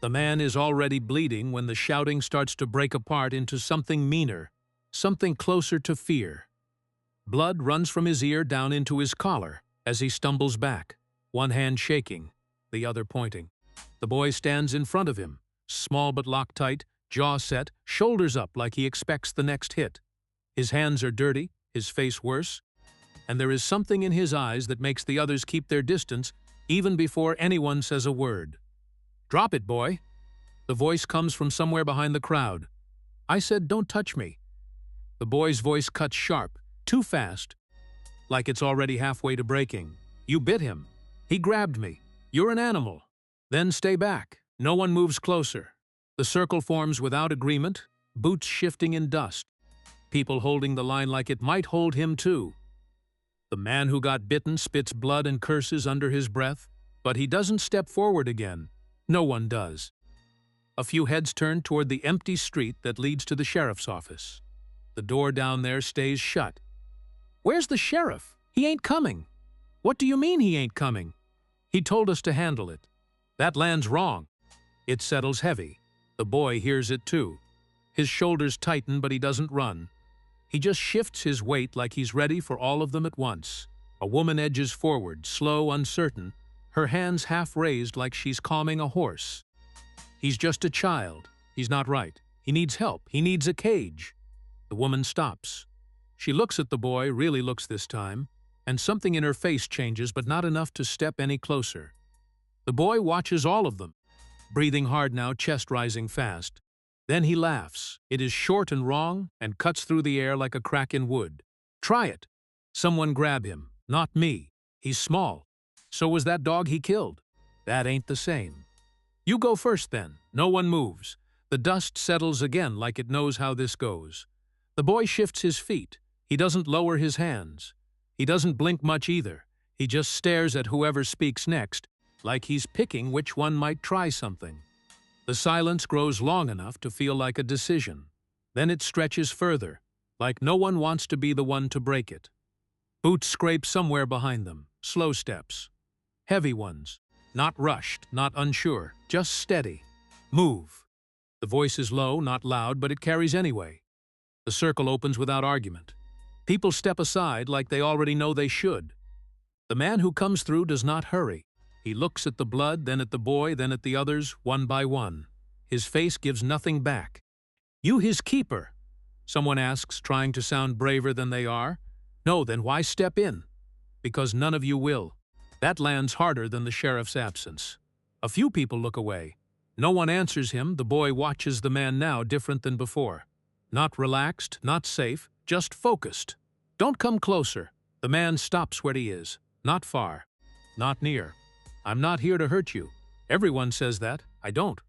The man is already bleeding when the shouting starts to break apart into something meaner, something closer to fear. Blood runs from his ear down into his collar as he stumbles back, one hand shaking, the other pointing. The boy stands in front of him, small but locked tight, jaw set, shoulders up like he expects the next hit. His hands are dirty, his face worse, and there is something in his eyes that makes the others keep their distance even before anyone says a word. "Drop it, boy." The voice comes from somewhere behind the crowd. I said, "Don't touch me." The boy's voice cuts sharp, too fast, like it's already halfway to breaking. "You bit him. He grabbed me. You're an animal." Then stay back. No one moves closer. The circle forms without agreement, boots shifting in dust. People holding the line like it might hold him too. The man who got bitten spits blood and curses under his breath, but he doesn't step forward again. No one does. A few heads turn toward the empty street that leads to the sheriff's office. The door down there stays shut. "Where's the sheriff? He ain't coming." "What do you mean he ain't coming?" "He told us to handle it." That lands wrong. It settles heavy. The boy hears it too. His shoulders tighten, but he doesn't run. He just shifts his weight like he's ready for all of them at once. A woman edges forward, slow, uncertain, her hands half raised like she's calming a horse. He's just a child. He's not right. He needs help. He needs a cage. The woman stops. She looks at the boy, really looks this time, and something in her face changes, but not enough to step any closer. The boy watches all of them, breathing hard now, chest rising fast. Then he laughs. It is short and wrong and cuts through the air like a crack in wood. "Try it." Someone grab him. "Not me. He's small. So was that dog he killed." "That ain't the same." "You go first then." No one moves. The dust settles again like it knows how this goes. The boy shifts his feet. He doesn't lower his hands. He doesn't blink much either. He just stares at whoever speaks next, like he's picking which one might try something. The silence grows long enough to feel like a decision. Then it stretches further, like no one wants to be the one to break it. Boots scrape somewhere behind them, slow steps. Heavy ones, not rushed, not unsure, just steady. "Move." The voice is low, not loud, but it carries anyway. The circle opens without argument. People step aside like they already know they should. The man who comes through does not hurry. He looks at the blood, then at the boy, then at the others, one by one. His face gives nothing back. "You his keeper?" someone asks, trying to sound braver than they are. "No, then why step in?" "Because none of you will." That lands harder than the sheriff's absence. A few people look away. No one answers him. The boy watches the man now, different than before. Not relaxed, not safe, just focused. "Don't come closer." The man stops where he is. Not far. Not near. "I'm not here to hurt you." Everyone says that. I don't.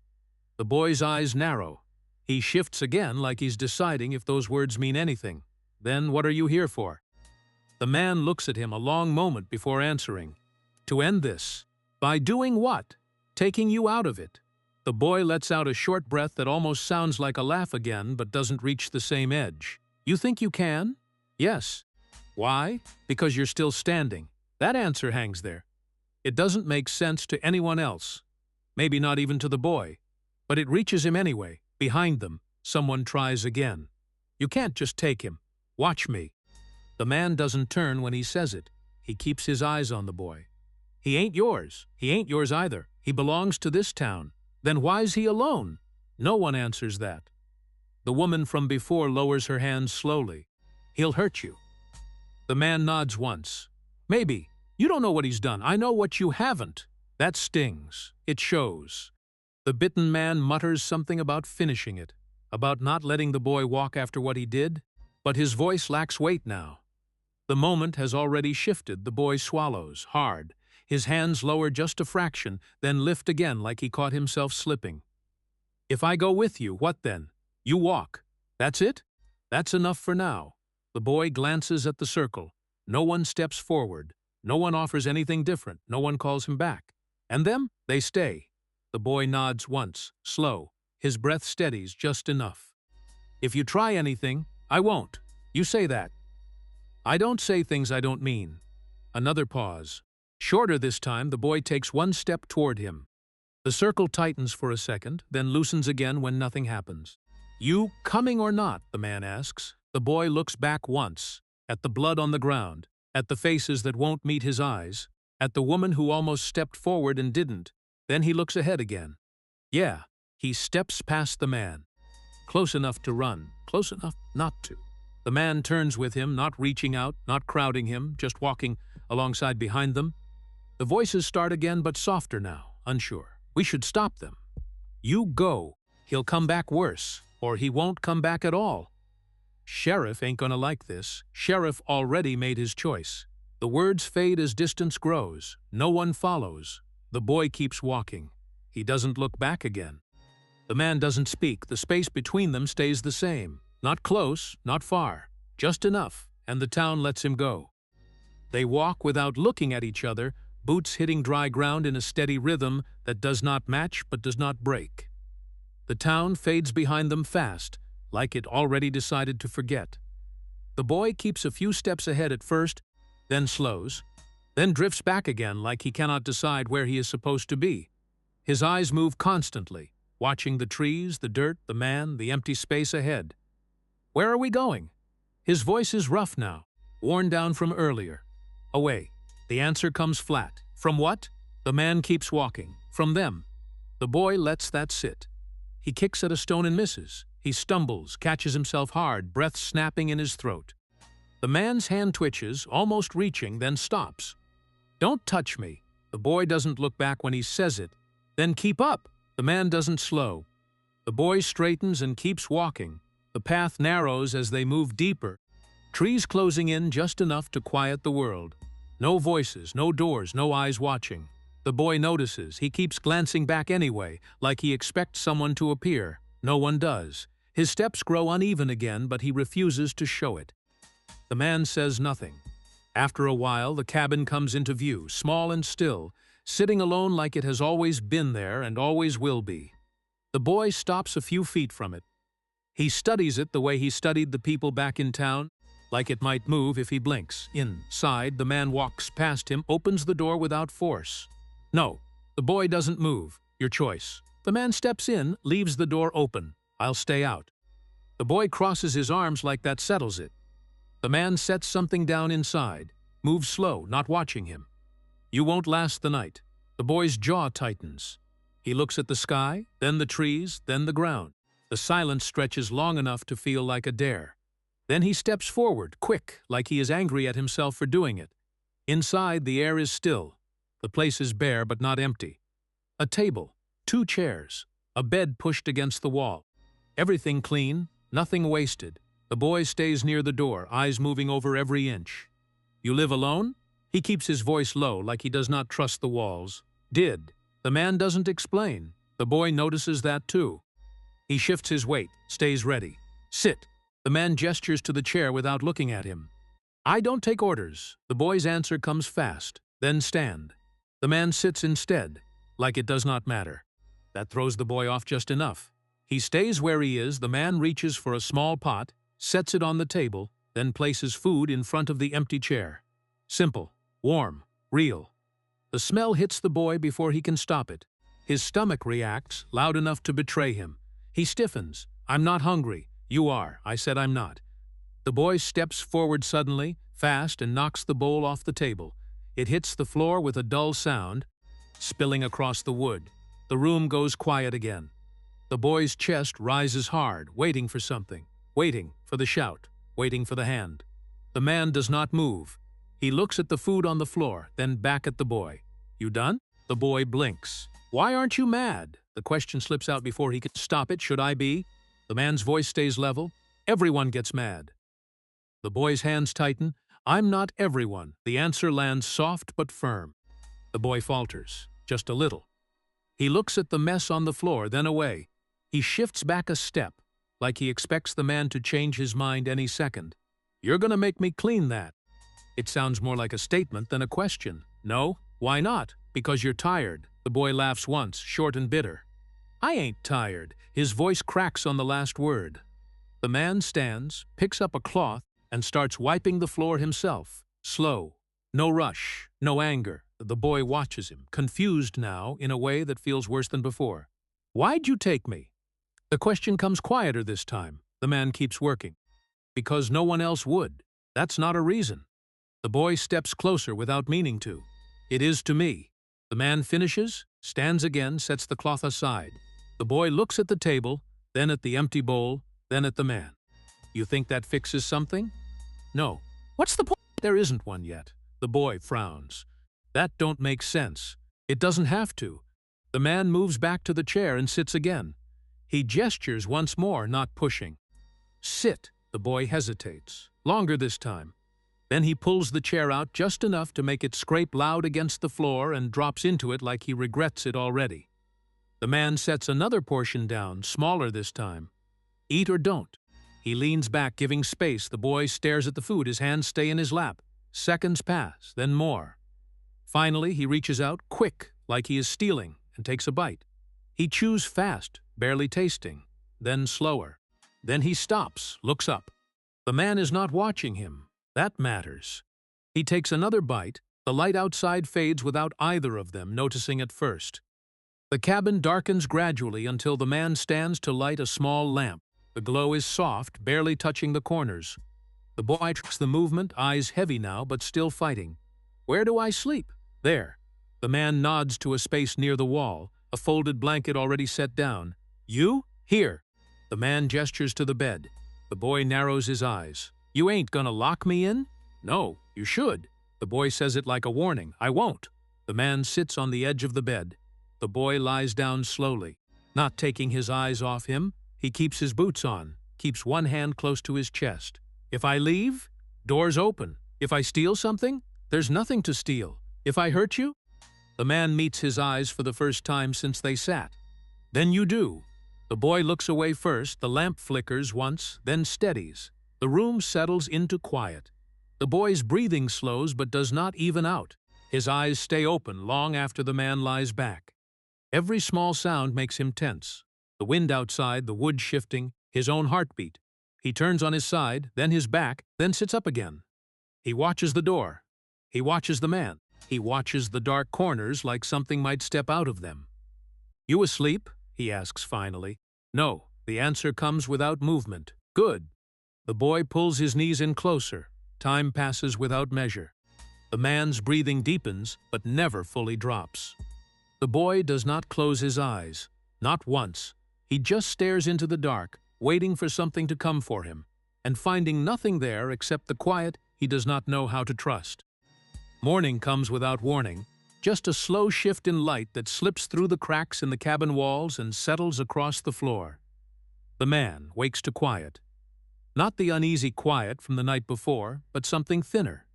The boy's eyes narrow. He shifts again like he's deciding if those words mean anything. "Then what are you here for?" The man looks at him a long moment before answering. "To end this." "By doing what?" "Taking you out of it." The boy lets out a short breath that almost sounds like a laugh again, but doesn't reach the same edge. "You think you can?" "Yes." "Why?" "Because you're still standing." That answer hangs there. It doesn't make sense to anyone else. Maybe not even to the boy. But it reaches him anyway. Behind them, someone tries again. "You can't just take him. Watch me." The man doesn't turn when he says it. He keeps his eyes on the boy. "He ain't yours. He ain't yours either. He belongs to this town." "Then why's he alone?" No one answers that. The woman from before lowers her hands slowly. "He'll hurt you." The man nods once. "Maybe. You don't know what he's done. I know what you haven't." That stings. It shows. The bitten man mutters something about finishing it, about not letting the boy walk after what he did, but his voice lacks weight now. The moment has already shifted. The boy swallows, hard. His hands lower just a fraction, then lift again like he caught himself slipping. "If I go with you, what then?" "You walk." "That's it?" "That's enough for now." The boy glances at the circle. No one steps forward. No one offers anything different. No one calls him back. And them? They stay. The boy nods once, slow. His breath steadies just enough. "If you try anything, I won't." "You say that." "I don't say things I don't mean." Another pause. Shorter this time, the boy takes one step toward him. The circle tightens for a second, then loosens again when nothing happens. "You coming or not?" the man asks. The boy looks back once, at the blood on the ground, at the faces that won't meet his eyes, at the woman who almost stepped forward and didn't. Then he looks ahead again. Yeah, he steps past the man. Close enough to run, close enough not to. The man turns with him, not reaching out, not crowding him, just walking alongside behind them. The voices start again, but softer now, unsure. "We should stop them." "You go. He'll come back worse, or he won't come back at all." Sheriff ain't gonna like this. Sheriff already made his choice. The words fade as distance grows. No one follows. The boy keeps walking. He doesn't look back again. The man doesn't speak. The space between them stays the same. Not close, not far. Just enough, and the town lets him go. They walk without looking at each other, boots hitting dry ground in a steady rhythm that does not match but does not break. The town fades behind them fast, like it already decided to forget. The boy keeps a few steps ahead at first, then slows, then drifts back again like he cannot decide where he is supposed to be. His eyes move constantly, watching the trees, the dirt, the man, the empty space ahead. "Where are we going?" His voice is rough now, worn down from earlier. "Away." The answer comes flat. From what? The man keeps walking. From them. The boy lets that sit. He kicks at a stone and misses. He stumbles, catches himself hard, breath snapping in his throat. The man's hand twitches, almost reaching, then stops. "Don't touch me." The boy doesn't look back when he says it. "Then keep up." The man doesn't slow. The boy straightens and keeps walking. The path narrows as they move deeper. Trees closing in just enough to quiet the world. No voices, no doors, no eyes watching. The boy notices. He keeps glancing back anyway, like he expects someone to appear. No one does. His steps grow uneven again, but he refuses to show it. The man says nothing. After a while, the cabin comes into view, small and still, sitting alone like it has always been there and always will be. The boy stops a few feet from it. He studies it the way he studied the people back in town, like it might move if he blinks. Inside, the man walks past him, opens the door without force. No, the boy doesn't move. Your choice. The man steps in, leaves the door open. "I'll stay out." The boy crosses his arms like that settles it. The man sets something down inside, moves slow, not watching him. "You won't last the night." The boy's jaw tightens. He looks at the sky, then the trees, then the ground. The silence stretches long enough to feel like a dare. Then he steps forward, quick, like he is angry at himself for doing it. Inside, the air is still. The place is bare but not empty. A table, 2 chairs, a bed pushed against the wall. Everything clean, nothing wasted. The boy stays near the door, eyes moving over every inch. "You live alone?" He keeps his voice low, like he does not trust the walls. "Did." The man doesn't explain. The boy notices that too. He shifts his weight, stays ready. "Sit." The man gestures to the chair without looking at him. "I don't take orders." The boy's answer comes fast. "Then stand." The man sits instead, like it does not matter. That throws the boy off just enough. He stays where he is. The man reaches for a small pot, sets it on the table, then places food in front of the empty chair. Simple, warm, real. The smell hits the boy before he can stop it. His stomach reacts, loud enough to betray him. He stiffens. "I'm not hungry." "You are." "I said I'm not." The boy steps forward suddenly, fast, and knocks the bowl off the table. It hits the floor with a dull sound, spilling across the wood. The room goes quiet again. The boy's chest rises hard, waiting for something. Waiting for the shout. Waiting for the hand. The man does not move. He looks at the food on the floor, then back at the boy. "You done?" The boy blinks. "Why aren't you mad?" The question slips out before he can stop it. "Should I be?" The man's voice stays level. "Everyone gets mad." The boy's hands tighten. "I'm not everyone." The answer lands soft but firm. The boy falters, just a little. He looks at the mess on the floor, then away. He shifts back a step, like he expects the man to change his mind any second. "You're gonna make me clean that." It sounds more like a statement than a question. "No." "Why not?" "Because you're tired." The boy laughs once, short and bitter. "I ain't tired." His voice cracks on the last word. The man stands, picks up a cloth, and starts wiping the floor himself. Slow. No rush, no anger, The boy watches him, confused now in a way that feels worse than before. "Why'd you take me?" The question comes quieter this time. The man keeps working. "Because no one else would. That's not a reason." The boy steps closer without meaning to. "It is to me." The man finishes, stands again, sets the cloth aside. The boy looks at the table, then at the empty bowl, then at the man. "You think that fixes something?" "No." "What's the point?" "There isn't one yet." The boy frowns. "That don't make sense." "It doesn't have to." The man moves back to the chair and sits again. He gestures once more, not pushing. "Sit." The boy hesitates. Longer this time. Then he pulls the chair out just enough to make it scrape loud against the floor and drops into it like he regrets it already. The man sets another portion down, smaller this time. "Eat or don't." He leans back, giving space. The boy stares at the food. His hands stay in his lap. Seconds pass, then more. Finally, he reaches out, quick, like he is stealing, and takes a bite. He chews fast, barely tasting, then slower. Then he stops, looks up. The man is not watching him. That matters. He takes another bite. The light outside fades without either of them noticing at first. The cabin darkens gradually until the man stands to light a small lamp. The glow is soft, barely touching the corners. The boy tracks the movement, eyes heavy now, but still fighting. "Where do I sleep?" "There." The man nods to a space near the wall, a folded blanket already set down. "You? Here." The man gestures to the bed. The boy narrows his eyes. "You ain't gonna lock me in?" "No, you should." The boy says it like a warning. "I won't." The man sits on the edge of the bed. The boy lies down slowly, not taking his eyes off him. He keeps his boots on, keeps one hand close to his chest. "If I leave, doors open. If I steal something, there's nothing to steal. If I hurt you?" The man meets his eyes for the first time since they sat. "Then you do." The boy looks away first. The lamp flickers once, then steadies. The room settles into quiet. The boy's breathing slows but does not even out. His eyes stay open long after the man lies back. Every small sound makes him tense. The wind outside, the wood shifting, his own heartbeat. He turns on his side, then his back, then sits up again. He watches the door. He watches the man. He watches the dark corners like something might step out of them. "You asleep?" he asks finally. "No." The answer comes without movement. "Good." The boy pulls his knees in closer. Time passes without measure. The man's breathing deepens, but never fully drops. The boy does not close his eyes. Not once. He just stares into the dark, waiting for something to come for him, and finding nothing there except the quiet he does not know how to trust. Morning comes without warning, just a slow shift in light that slips through the cracks in the cabin walls and settles across the floor. The man wakes to quiet. Not the uneasy quiet from the night before, but something thinner.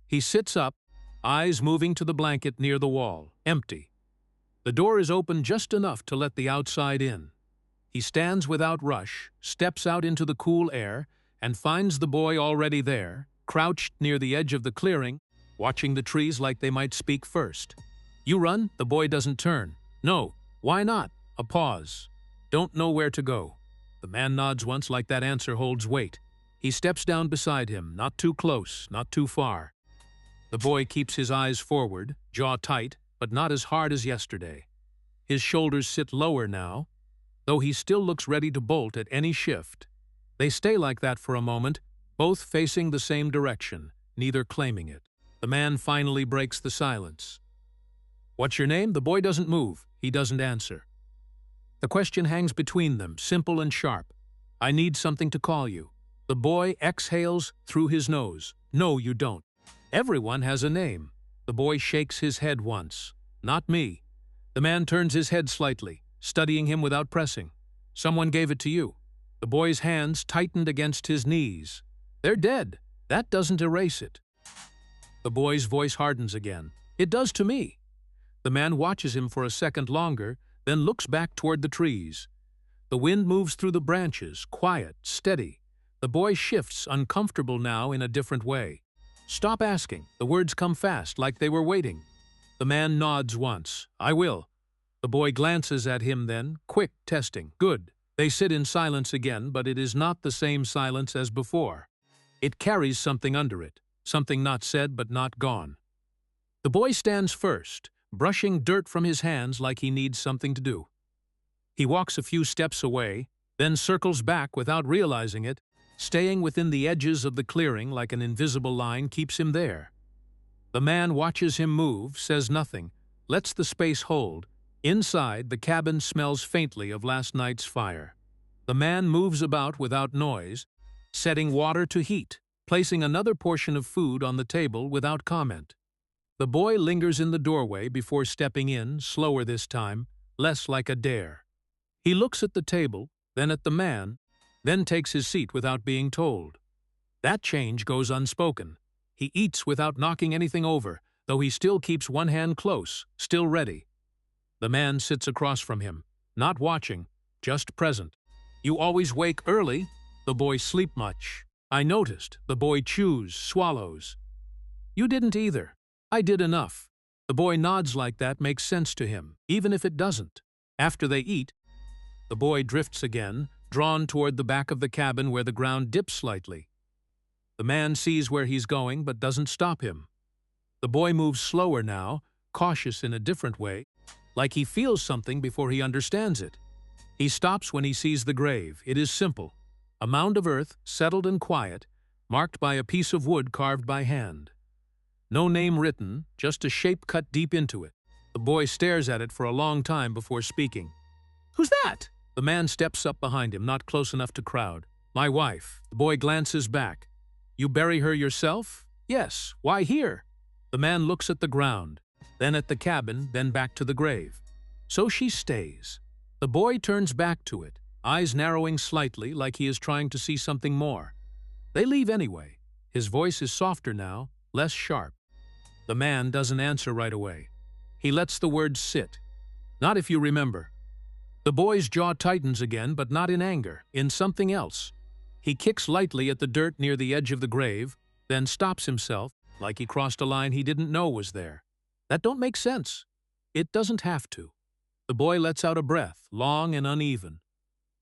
He sits up, eyes moving to the blanket near the wall, empty. The door is open just enough to let the outside in. He stands without rush, steps out into the cool air, and finds the boy already there, crouched near the edge of the clearing, watching the trees like they might speak first. "You run?" The boy doesn't turn. "No." "Why not?" A pause. "Don't know where to go." The man nods once like that answer holds weight. He steps down beside him, not too close, not too far. The boy keeps his eyes forward, jaw tight, but not as hard as yesterday. His shoulders sit lower now, though he still looks ready to bolt at any shift. They stay like that for a moment, both facing the same direction, neither claiming it. The man finally breaks the silence. "What's your name?" The boy doesn't move. He doesn't answer. The question hangs between them, simple and sharp. "I need something to call you." The boy exhales through his nose. "No, you don't." "Everyone has a name." The boy shakes his head once. "Not me." The man turns his head slightly, studying him without pressing. "Someone gave it to you." The boy's hands tightened against his knees. "They're dead. That doesn't erase it." The boy's voice hardens again. "It does to me." The man watches him for a second longer, then looks back toward the trees. The wind moves through the branches, quiet, steady. The boy shifts, uncomfortable now in a different way. "Stop asking." The words come fast, like they were waiting. The man nods once. "I will." The boy glances at him then, quick, testing. "Good." They sit in silence again, but it is not the same silence as before. It carries something under it, something not said but not gone. The boy stands first, brushing dirt from his hands like he needs something to do. He walks a few steps away, then circles back without realizing it, staying within the edges of the clearing like an invisible line keeps him there. The man watches him move, says nothing, lets the space hold. Inside, the cabin smells faintly of last night's fire. The man moves about without noise, setting water to heat, placing another portion of food on the table without comment. The boy lingers in the doorway before stepping in, slower this time, less like a dare. He looks at the table, then at the man, then takes his seat without being told. That change goes unspoken. He eats without knocking anything over, though he still keeps one hand close, still ready. The man sits across from him, not watching, just present. "You always wake early?" The boy sleep much. "I noticed." The boy chews, swallows. "You didn't either." "I did enough." The boy nods like that makes sense to him, even if it doesn't. After they eat, the boy drifts again, drawn toward the back of the cabin where the ground dips slightly. The man sees where he's going but doesn't stop him. The boy moves slower now, cautious in a different way, like he feels something before he understands it. He stops when he sees the grave. It is simple. A mound of earth, settled and quiet, marked by a piece of wood carved by hand. No name written, just a shape cut deep into it. The boy stares at it for a long time before speaking. "Who's that?" The man steps up behind him, not close enough to crowd. "My wife." The boy glances back. "You bury her yourself?" "Yes. Why here?" The man looks at the ground, then at the cabin, then back to the grave. "So she stays." The boy turns back to it, eyes narrowing slightly like he is trying to see something more. "They leave anyway." His voice is softer now, less sharp. The man doesn't answer right away. He lets the words sit. "Not if you remember." The boy's jaw tightens again, but not in anger, in something else. He kicks lightly at the dirt near the edge of the grave, then stops himself, like he crossed a line he didn't know was there. That don't make sense. It doesn't have to. The boy lets out a breath, long and uneven.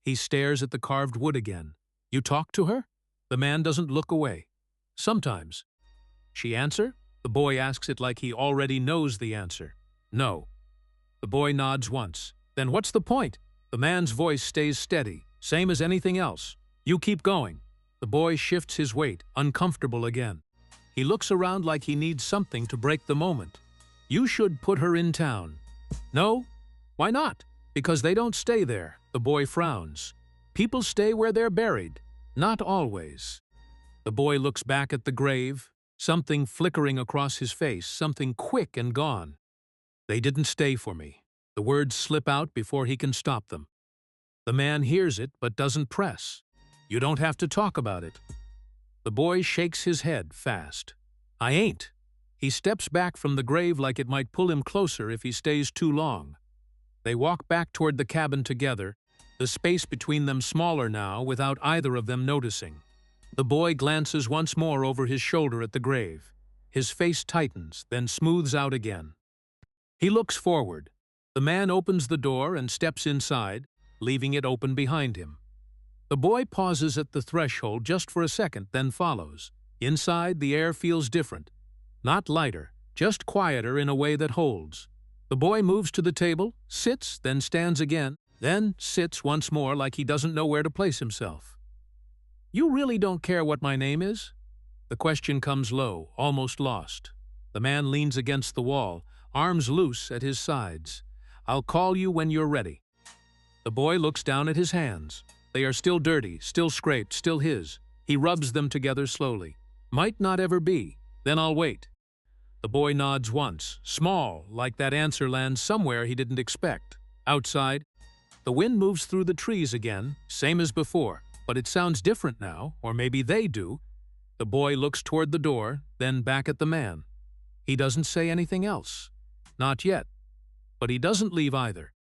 He stares at the carved wood again. "You talk to her?" The man doesn't look away. "Sometimes." "She answer?" The boy asks it like he already knows the answer. "No." The boy nods once. "Then what's the point?" The man's voice stays steady, same as anything else. "You keep going." The boy shifts his weight, uncomfortable again. He looks around like he needs something to break the moment. "You should put her in town." "No." "Why not?" "Because they don't stay there." The boy frowns. "People stay where they're buried." "Not always." The boy looks back at the grave, something flickering across his face, something quick and gone. "They didn't stay for me." The words slip out before he can stop them. The man hears it but doesn't press. "You don't have to talk about it." The boy shakes his head fast. "I ain't." He steps back from the grave like it might pull him closer if he stays too long. They walk back toward the cabin together, the space between them smaller now without either of them noticing. The boy glances once more over his shoulder at the grave. His face tightens, then smooths out again. He looks forward. The man opens the door and steps inside, leaving it open behind him. The boy pauses at the threshold just for a second, then follows. Inside, the air feels different. Not lighter, just quieter in a way that holds. The boy moves to the table, sits, then stands again, then sits once more like he doesn't know where to place himself. "You really don't care what my name is?" The question comes low, almost lost. The man leans against the wall, arms loose at his sides. "I'll call you when you're ready." The boy looks down at his hands. They are still dirty, still scraped, still his. He rubs them together slowly. "Might not ever be. Then I'll wait." The boy nods once, small, like that answer lands somewhere he didn't expect. Outside, the wind moves through the trees again, same as before, but it sounds different now, or maybe they do. The boy looks toward the door, then back at the man. He doesn't say anything else. Not yet. But he doesn't leave either.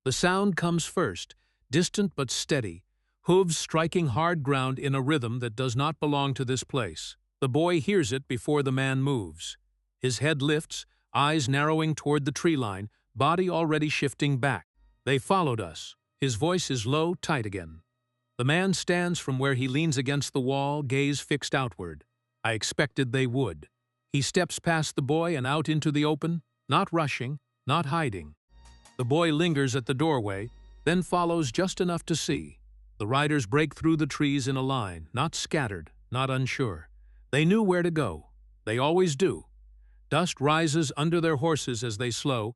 The sound comes first, distant but steady, hooves striking hard ground in a rhythm that does not belong to this place. The boy hears it before the man moves. His head lifts, eyes narrowing toward the tree line, body already shifting back. "They followed us." His voice is low, tight again. The man stands from where he leans against the wall, gaze fixed outward. "I expected they would." He steps past the boy and out into the open, not rushing, not hiding. The boy lingers at the doorway, then follows just enough to see. The riders break through the trees in a line, not scattered, not unsure. They knew where to go. They always do. Dust rises under their horses as they slow,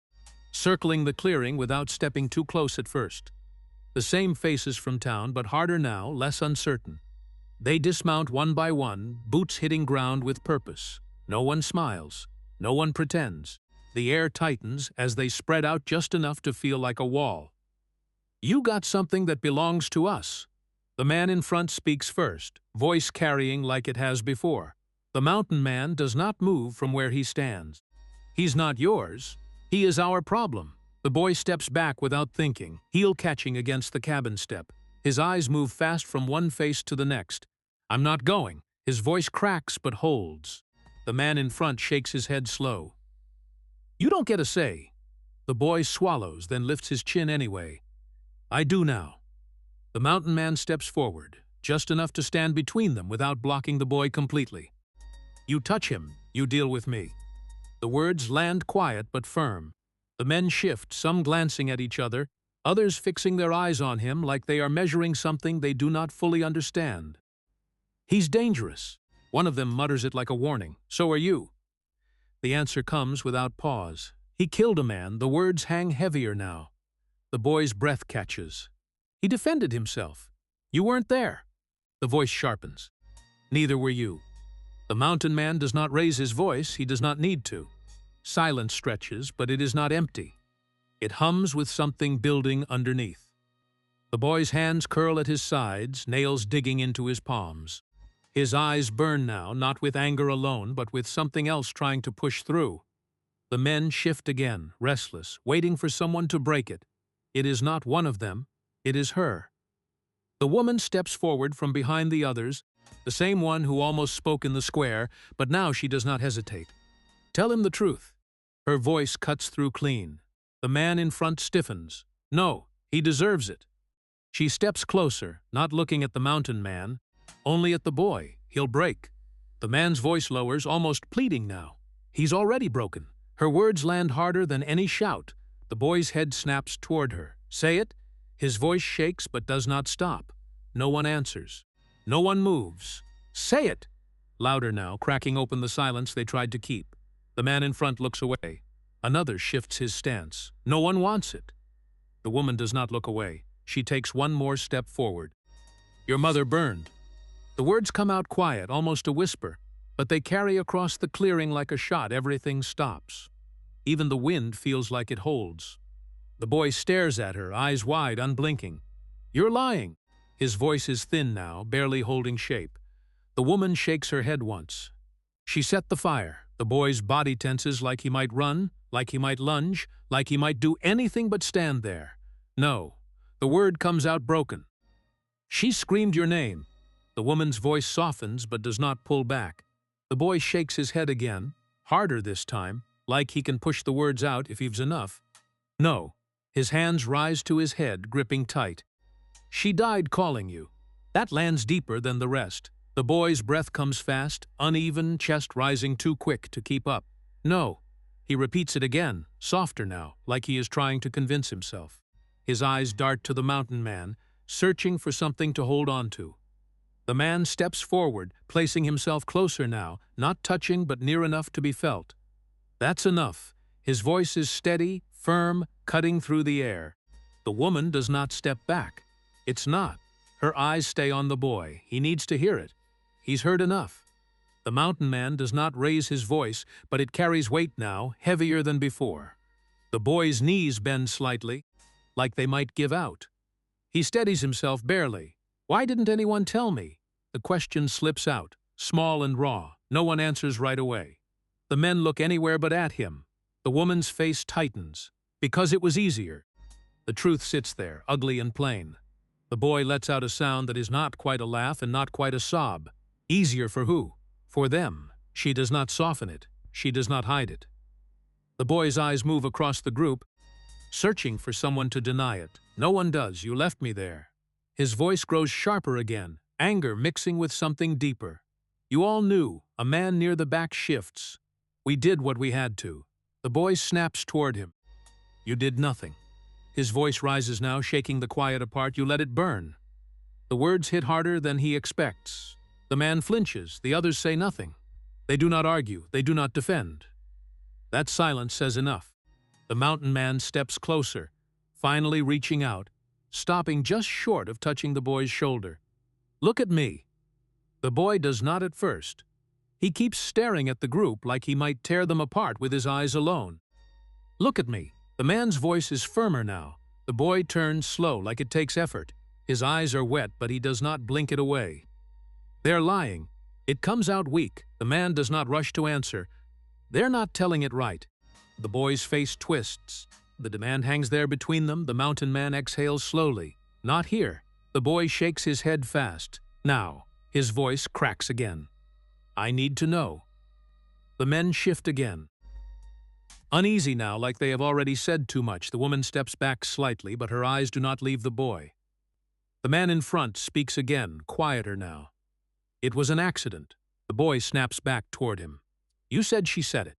circling the clearing without stepping too close at first. The same faces from town, but harder now, less uncertain. They dismount one by one, boots hitting ground with purpose. No one smiles. No one pretends. The air tightens as they spread out just enough to feel like a wall. "You got something that belongs to us." The man in front speaks first, voice carrying like it has before. The mountain man does not move from where he stands. "He's not yours. He is our problem." The boy steps back without thinking, heel catching against the cabin step. His eyes move fast from one face to the next. "I'm not going." His voice cracks but holds. The man in front shakes his head slow. "You don't get a say." The boy swallows, then lifts his chin anyway. "I do now." The mountain man steps forward, just enough to stand between them without blocking the boy completely. "You touch him, you deal with me." The words land quiet but firm. The men shift, some glancing at each other, others fixing their eyes on him like they are measuring something they do not fully understand. "He's dangerous." One of them mutters it like a warning. "So are you." The answer comes without pause. "He killed a man." The words hang heavier now. The boy's breath catches. "He defended himself." "You weren't there." The voice sharpens. "Neither were you." The mountain man does not raise his voice. He does not need to. Silence stretches, but it is not empty. It hums with something building underneath. The boy's hands curl at his sides, nails digging into his palms. His eyes burn now, not with anger alone, but with something else trying to push through. The men shift again, restless, waiting for someone to break it. It is not one of them. It is her. The woman steps forward from behind the others, the same one who almost spoke in the square, but now she does not hesitate. "Tell him the truth." Her voice cuts through clean. The man in front stiffens. "No, he deserves it." She steps closer, not looking at the mountain man, only at the boy. "He'll break." The man's voice lowers, almost pleading now. He's already broken. Her words land harder than any shout. The boy's head snaps toward her. "Say it." His voice shakes but does not stop. No one answers. No one moves. "Say it!" Louder now, cracking open the silence they tried to keep. The man in front looks away. Another shifts his stance. No one wants it. The woman does not look away. She takes one more step forward. "Your mother burned." The words come out quiet, almost a whisper, but they carry across the clearing like a shot. Everything stops. Even the wind feels like it holds. The boy stares at her, eyes wide, unblinking. "You're lying." His voice is thin now, barely holding shape. The woman shakes her head once. She set the fire. The boy's body tenses like he might run, like he might lunge, like he might do anything but stand there. "No." The word comes out broken. "She screamed your name." The woman's voice softens but does not pull back. The boy shakes his head again, harder this time, like he can push the words out if he's enough. "No." His hands rise to his head, gripping tight. "She died calling you." That lands deeper than the rest. The boy's breath comes fast, uneven, chest rising too quick to keep up. "No." He repeats it again, softer now, like he is trying to convince himself. His eyes dart to the mountain man, searching for something to hold on to. The man steps forward, placing himself closer now, not touching but near enough to be felt. "That's enough." His voice is steady, firm, cutting through the air. The woman does not step back. It's not. Her eyes stay on the boy. He needs to hear it. He's heard enough. The mountain man does not raise his voice, but it carries weight now, heavier than before. The boy's knees bend slightly, like they might give out. He steadies himself barely. "Why didn't anyone tell me?" The question slips out, small and raw. No one answers right away. The men look anywhere but at him. The woman's face tightens. "Because it was easier." The truth sits there, ugly and plain. The boy lets out a sound that is not quite a laugh and not quite a sob. Easier for who? For them. She does not soften it. She does not hide it. The boy's eyes move across the group, searching for someone to deny it. "No one does. You left me there." His voice grows sharper again, anger mixing with something deeper. "You all knew." A man near the back shifts. We did what we had to. The boy snaps toward him. You did nothing. His voice rises now, shaking the quiet apart. You let it burn. The words hit harder than he expects. The man flinches. The others say nothing. They do not argue. They do not defend. That silence says enough. The mountain man steps closer, finally reaching out, stopping just short of touching the boy's shoulder. Look at me. The boy does not at first. He keeps staring at the group like he might tear them apart with his eyes alone. Look at me. The man's voice is firmer now. The boy turns slow, like it takes effort. His eyes are wet, but he does not blink it away. They're lying. It comes out weak. The man does not rush to answer. They're not telling it right. The boy's face twists. The demand hangs there between them. The mountain man exhales slowly. Not here. The boy shakes his head fast. Now, his voice cracks again. I need to know. The men shift again. Uneasy now, like they have already said too much, the woman steps back slightly, but her eyes do not leave the boy. The man in front speaks again, quieter now. It was an accident. The boy snaps back toward him. You said she said it.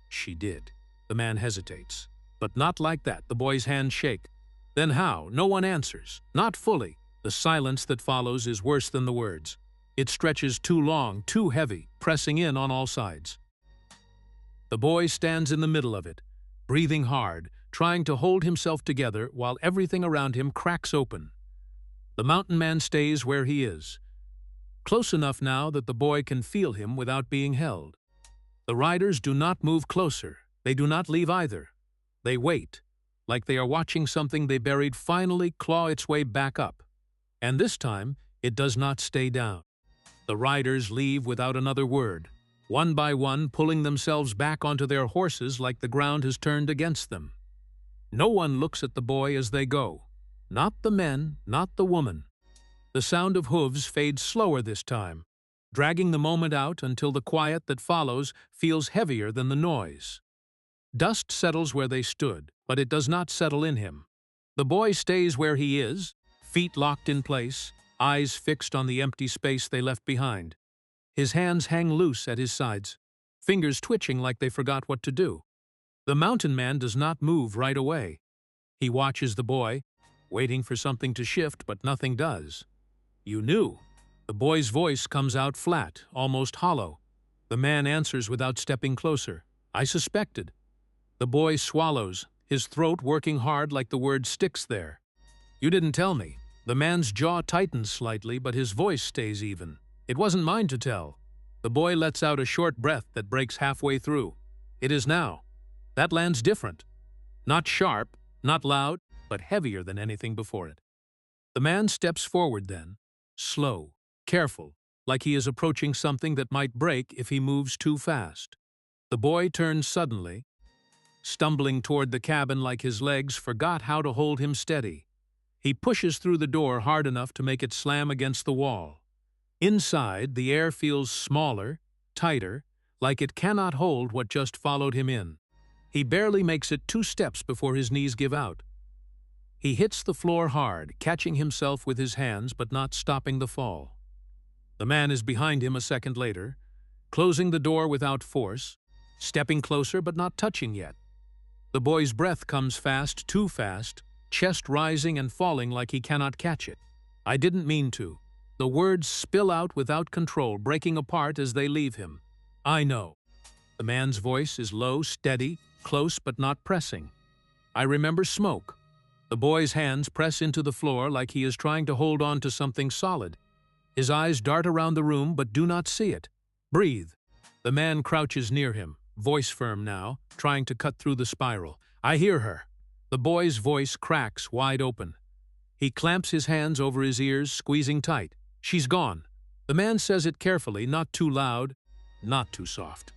She did. The man hesitates. But not like that. The boy's hands shake. Then how? No one answers. Not fully. The silence that follows is worse than the words. It stretches too long, too heavy, pressing in on all sides. The boy stands in the middle of it, breathing hard, trying to hold himself together while everything around him cracks open. The mountain man stays where he is, close enough now that the boy can feel him without being held. The riders do not move closer. They do not leave either. They wait, like they are watching something they buried finally claw its way back up. And this time, it does not stay down. The riders leave without another word, one by one pulling themselves back onto their horses like the ground has turned against them. No one looks at the boy as they go. Not the men, not the woman. The sound of hooves fades slower this time, dragging the moment out until the quiet that follows feels heavier than the noise. Dust settles where they stood, but it does not settle in him. The boy stays where he is, feet locked in place, eyes fixed on the empty space they left behind. His hands hang loose at his sides, fingers twitching like they forgot what to do. The mountain man does not move right away. He watches the boy, waiting for something to shift, but nothing does. You knew. The boy's voice comes out flat, almost hollow. The man answers without stepping closer. I suspected. The boy swallows, his throat working hard like the word sticks there. You didn't tell me. The man's jaw tightens slightly, but his voice stays even. It wasn't mine to tell. The boy lets out a short breath that breaks halfway through. It is now. That lands different. Not sharp, not loud, but heavier than anything before it. The man steps forward then, slow, careful, like he is approaching something that might break if he moves too fast. The boy turns suddenly, stumbling toward the cabin like his legs forgot how to hold him steady. He pushes through the door hard enough to make it slam against the wall. Inside, the air feels smaller, tighter, like it cannot hold what just followed him in. He barely makes it 2 steps before his knees give out. He hits the floor hard, catching himself with his hands but not stopping the fall. The man is behind him a second later, closing the door without force, stepping closer but not touching yet. The boy's breath comes fast, too fast, chest rising and falling like he cannot catch it. I didn't mean to. The words spill out without control, breaking apart as they leave him. I know. The man's voice is low, steady, close but not pressing. I remember smoke. The boy's hands press into the floor like he is trying to hold on to something solid. His eyes dart around the room but do not see it. Breathe. The man crouches near him, voice firm now, trying to cut through the spiral. I hear her. The boy's voice cracks wide open. He clamps his hands over his ears, squeezing tight. She's gone. The man says it carefully, not too loud, not too soft.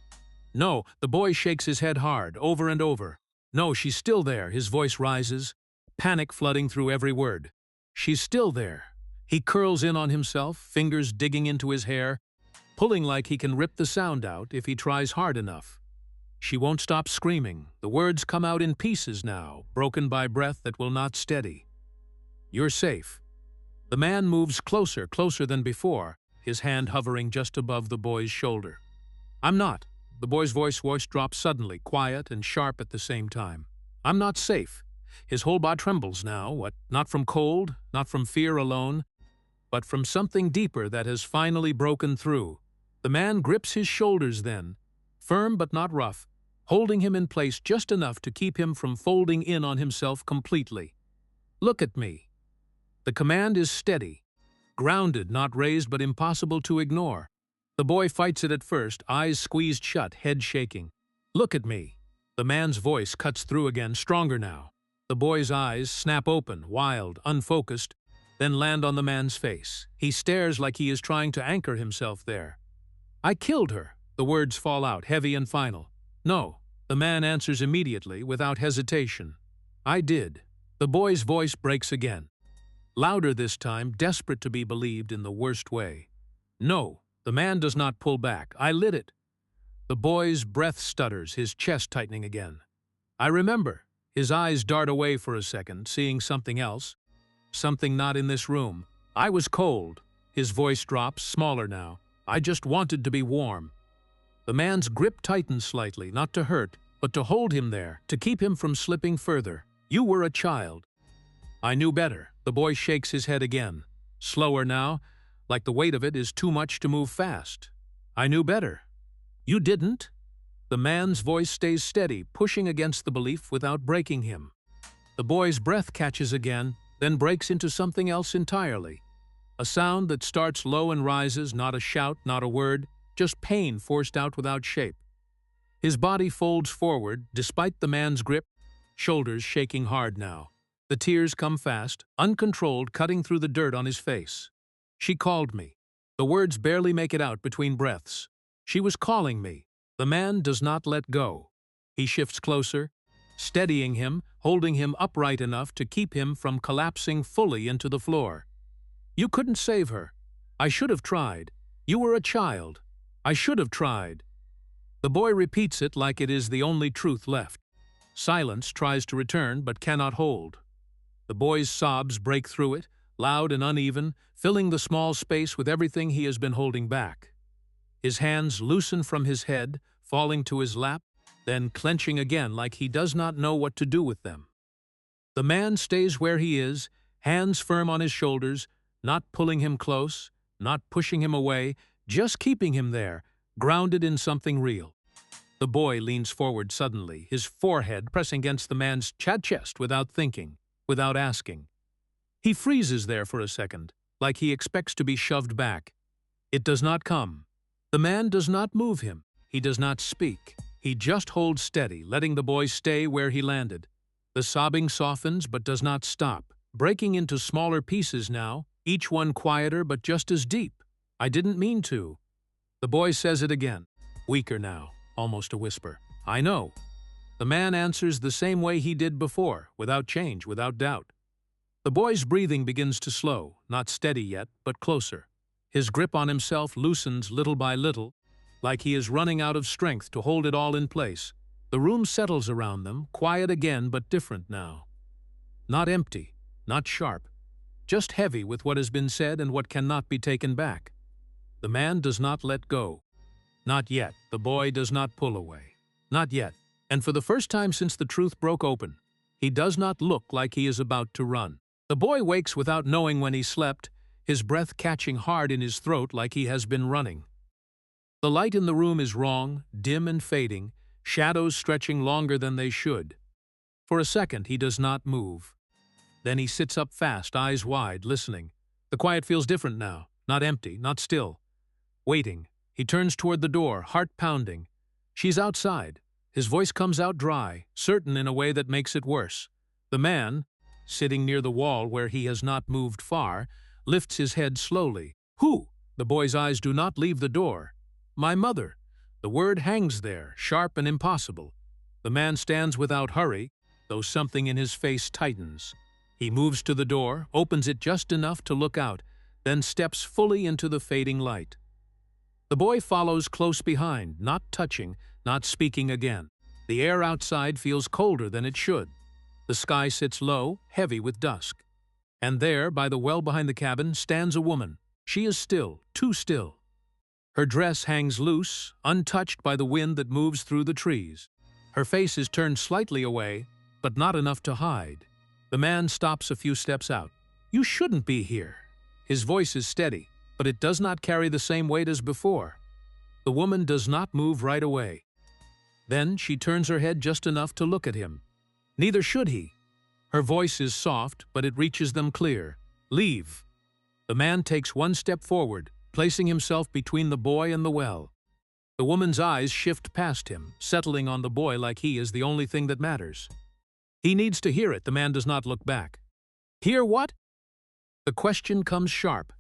No, the boy shakes his head hard, over and over. No, she's still there. His voice rises, panic flooding through every word. She's still there. He curls in on himself, fingers digging into his hair, pulling like he can rip the sound out if he tries hard enough. She won't stop screaming. The words come out in pieces now, broken by breath that will not steady. You're safe. The man moves closer, closer than before, his hand hovering just above the boy's shoulder. I'm not. The boy's voice drops suddenly, quiet and sharp at the same time. I'm not safe. His whole body trembles now, not from cold, not from fear alone, but from something deeper that has finally broken through. The man grips his shoulders then, firm but not rough, holding him in place just enough to keep him from folding in on himself completely. Look at me. The command is steady, grounded, not raised but impossible to ignore. The boy fights it at first, eyes squeezed shut, head shaking. Look at me. The man's voice cuts through again, stronger now. The boy's eyes snap open, wild, unfocused, then land on the man's face. He stares like he is trying to anchor himself there. I killed her. The words fall out, heavy and final. No. The man answers immediately, without hesitation. I did. The boy's voice breaks again. Louder this time, desperate to be believed in the worst way. No. The man does not pull back. I lit it. The boy's breath stutters, his chest tightening again. I remember. His eyes dart away for a second, seeing something else. Something not in this room. I was cold. His voice drops, smaller now. I just wanted to be warm. The man's grip tightens slightly, not to hurt, but to hold him there, to keep him from slipping further. You were a child. I knew better. The boy shakes his head again. Slower now, like the weight of it is too much to move fast. I knew better. You didn't? The man's voice stays steady, pushing against the belief without breaking him. The boy's breath catches again, then breaks into something else entirely. A sound that starts low and rises, not a shout, not a word, just pain forced out without shape. His body folds forward, despite the man's grip, shoulders shaking hard now. The tears come fast, uncontrolled, cutting through the dirt on his face. She called me. The words barely make it out between breaths. She was calling me. The man does not let go. He shifts closer, steadying him, holding him upright enough to keep him from collapsing fully into the floor. You couldn't save her. I should have tried. You were a child. I should have tried. The boy repeats it like it is the only truth left. Silence tries to return but cannot hold. The boy's sobs break through it, loud and uneven, filling the small space with everything he has been holding back. His hands loosen from his head, falling to his lap, then clenching again like he does not know what to do with them. The man stays where he is, hands firm on his shoulders, not pulling him close, not pushing him away, just keeping him there, grounded in something real. The boy leans forward suddenly, his forehead pressing against the man's chest without thinking, without asking. He freezes there for a second, like he expects to be shoved back. It does not come. The man does not move him. He does not speak. He just holds steady, letting the boy stay where he landed. The sobbing softens but does not stop, breaking into smaller pieces now, each one quieter but just as deep. I didn't mean to. The boy says it again, weaker now, almost a whisper. I know. The man answers the same way he did before, without change, without doubt. The boy's breathing begins to slow, not steady yet, but closer. His grip on himself loosens little by little, like he is running out of strength to hold it all in place. The room settles around them, quiet again but different now. Not empty, not sharp, just heavy with what has been said and what cannot be taken back. The man does not let go. Not yet. The boy does not pull away. Not yet. And for the first time since the truth broke open, he does not look like he is about to run. The boy wakes without knowing when he slept, his breath catching hard in his throat like he has been running. The light in the room is wrong, dim and fading, shadows stretching longer than they should. For a second he does not move. Then he sits up fast, eyes wide, listening. The quiet feels different now, not empty, not still. Waiting. He turns toward the door, heart pounding. She's outside. His voice comes out dry, certain in a way that makes it worse. The man, sitting near the wall where he has not moved far, lifts his head slowly. Who? The boy's eyes do not leave the door. My mother. The word hangs there, sharp and impossible. The man stands without hurry, though something in his face tightens. He moves to the door, opens it just enough to look out, then steps fully into the fading light. The boy follows close behind, not touching, not speaking again. The air outside feels colder than it should. The sky sits low, heavy with dusk. And there, by the well behind the cabin, stands a woman. She is still, too still. Her dress hangs loose, untouched by the wind that moves through the trees. Her face is turned slightly away, but not enough to hide. The man stops a few steps out. "You shouldn't be here." His voice is steady, but it does not carry the same weight as before. The woman does not move right away. Then she turns her head just enough to look at him. Neither should he. Her voice is soft, but it reaches them clear. "Leave." The man takes one step forward, placing himself between the boy and the well. The woman's eyes shift past him, settling on the boy like he is the only thing that matters. He needs to hear it. The man does not look back. "Hear what?" The question comes sharp.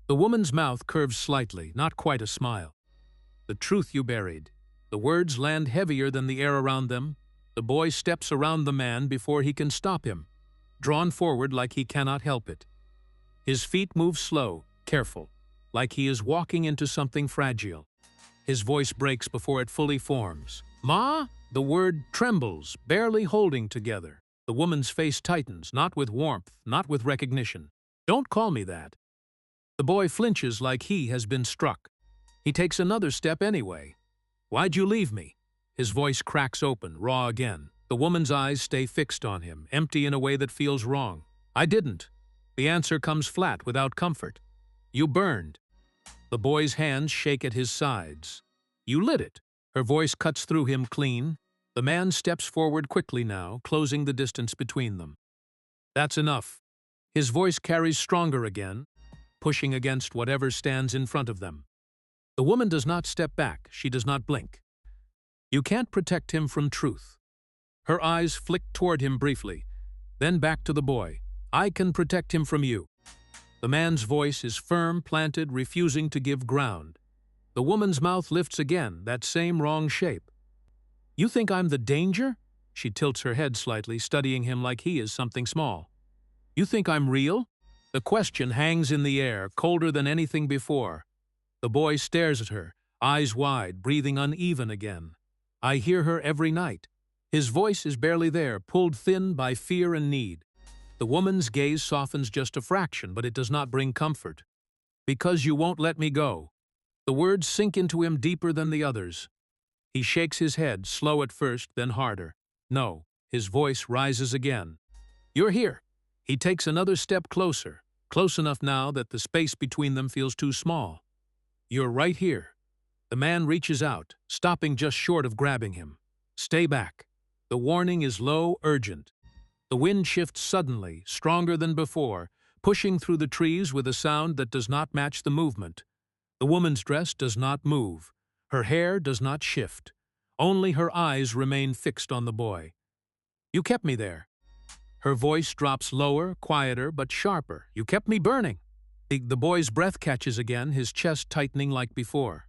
The woman's mouth curves slightly, not quite a smile. "The truth you buried." The words land heavier than the air around them. The boy steps around the man before he can stop him, drawn forward like he cannot help it. His feet move slow, careful, like he is walking into something fragile. His voice breaks before it fully forms. "Ma?" The word trembles, barely holding together. The woman's face tightens, not with warmth, not with recognition. "Don't call me that." The boy flinches like he has been struck. He takes another step anyway. "Why'd you leave me?" His voice cracks open, raw again. The woman's eyes stay fixed on him, empty in a way that feels wrong. "I didn't." The answer comes flat, without comfort. "You burned." The boy's hands shake at his sides. "You lit it." Her voice cuts through him clean. The man steps forward quickly now, closing the distance between them. "That's enough." His voice carries stronger again, pushing against whatever stands in front of them. The woman does not step back. She does not blink. "You can't protect him from truth." Her eyes flick toward him briefly, then back to the boy. "I can protect him from you." The man's voice is firm, planted, refusing to give ground. The woman's mouth lifts again, that same wrong shape. "You think I'm the danger?" She tilts her head slightly, studying him like he is something small. "You think I'm real?" The question hangs in the air, colder than anything before. The boy stares at her, eyes wide, breathing uneven again. "I hear her every night." His voice is barely there, pulled thin by fear and need. The woman's gaze softens just a fraction, but it does not bring comfort. "Because you won't let me go." The words sink into him deeper than the others. He shakes his head, slow at first, then harder. "No." His voice rises again. "You're here." He takes another step closer, close enough now that the space between them feels too small. "You're right here." The man reaches out, stopping just short of grabbing him. "Stay back." The warning is low, urgent. The wind shifts suddenly, stronger than before, pushing through the trees with a sound that does not match the movement. The woman's dress does not move. Her hair does not shift. Only her eyes remain fixed on the boy. "You kept me there." Her voice drops lower, quieter, but sharper. "You kept me burning." The boy's breath catches again, his chest tightening like before.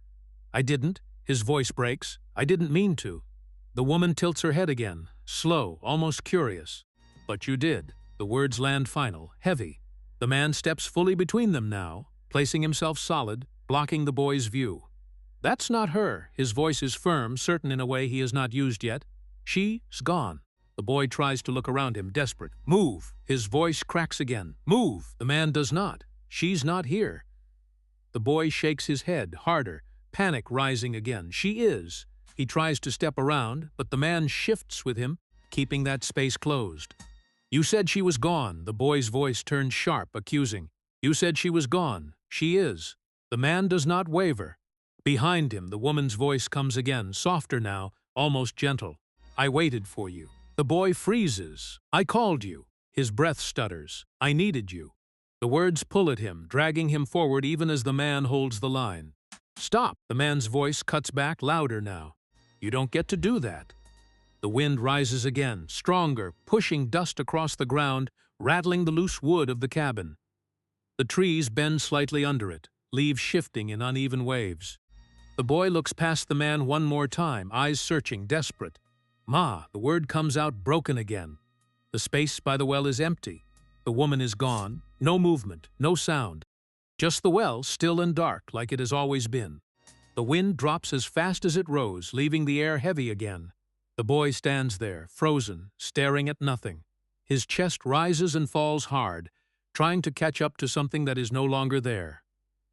"I didn't." His voice breaks. "I didn't mean to." The woman tilts her head again, slow, almost curious. "But you did." The words land final, heavy. The man steps fully between them now, placing himself solid, blocking the boy's view. "That's not her." His voice is firm, certain in a way he has not used yet. "She's gone." The boy tries to look around him, desperate. "Move." His voice cracks again. "Move." The man does not. "She's not here." The boy shakes his head, harder, panic rising again. "She is." He tries to step around, but the man shifts with him, keeping that space closed. "You said she was gone." The boy's voice turns sharp, accusing. "You said she was gone." "She is." The man does not waver. Behind him, the woman's voice comes again, softer now, almost gentle. "I waited for you." The boy freezes. "I called you." His breath stutters. "I needed you." The words pull at him, dragging him forward even as the man holds the line. "Stop!" The man's voice cuts back, louder now. "You don't get to do that." The wind rises again, stronger, pushing dust across the ground, rattling the loose wood of the cabin. The trees bend slightly under it, leaves shifting in uneven waves. The boy looks past the man one more time, eyes searching, desperate. "Ma!" The word comes out broken again. The space by the well is empty. The woman is gone. No movement, no sound. Just the well, still and dark, like it has always been. The wind drops as fast as it rose, leaving the air heavy again. The boy stands there, frozen, staring at nothing. His chest rises and falls hard, trying to catch up to something that is no longer there.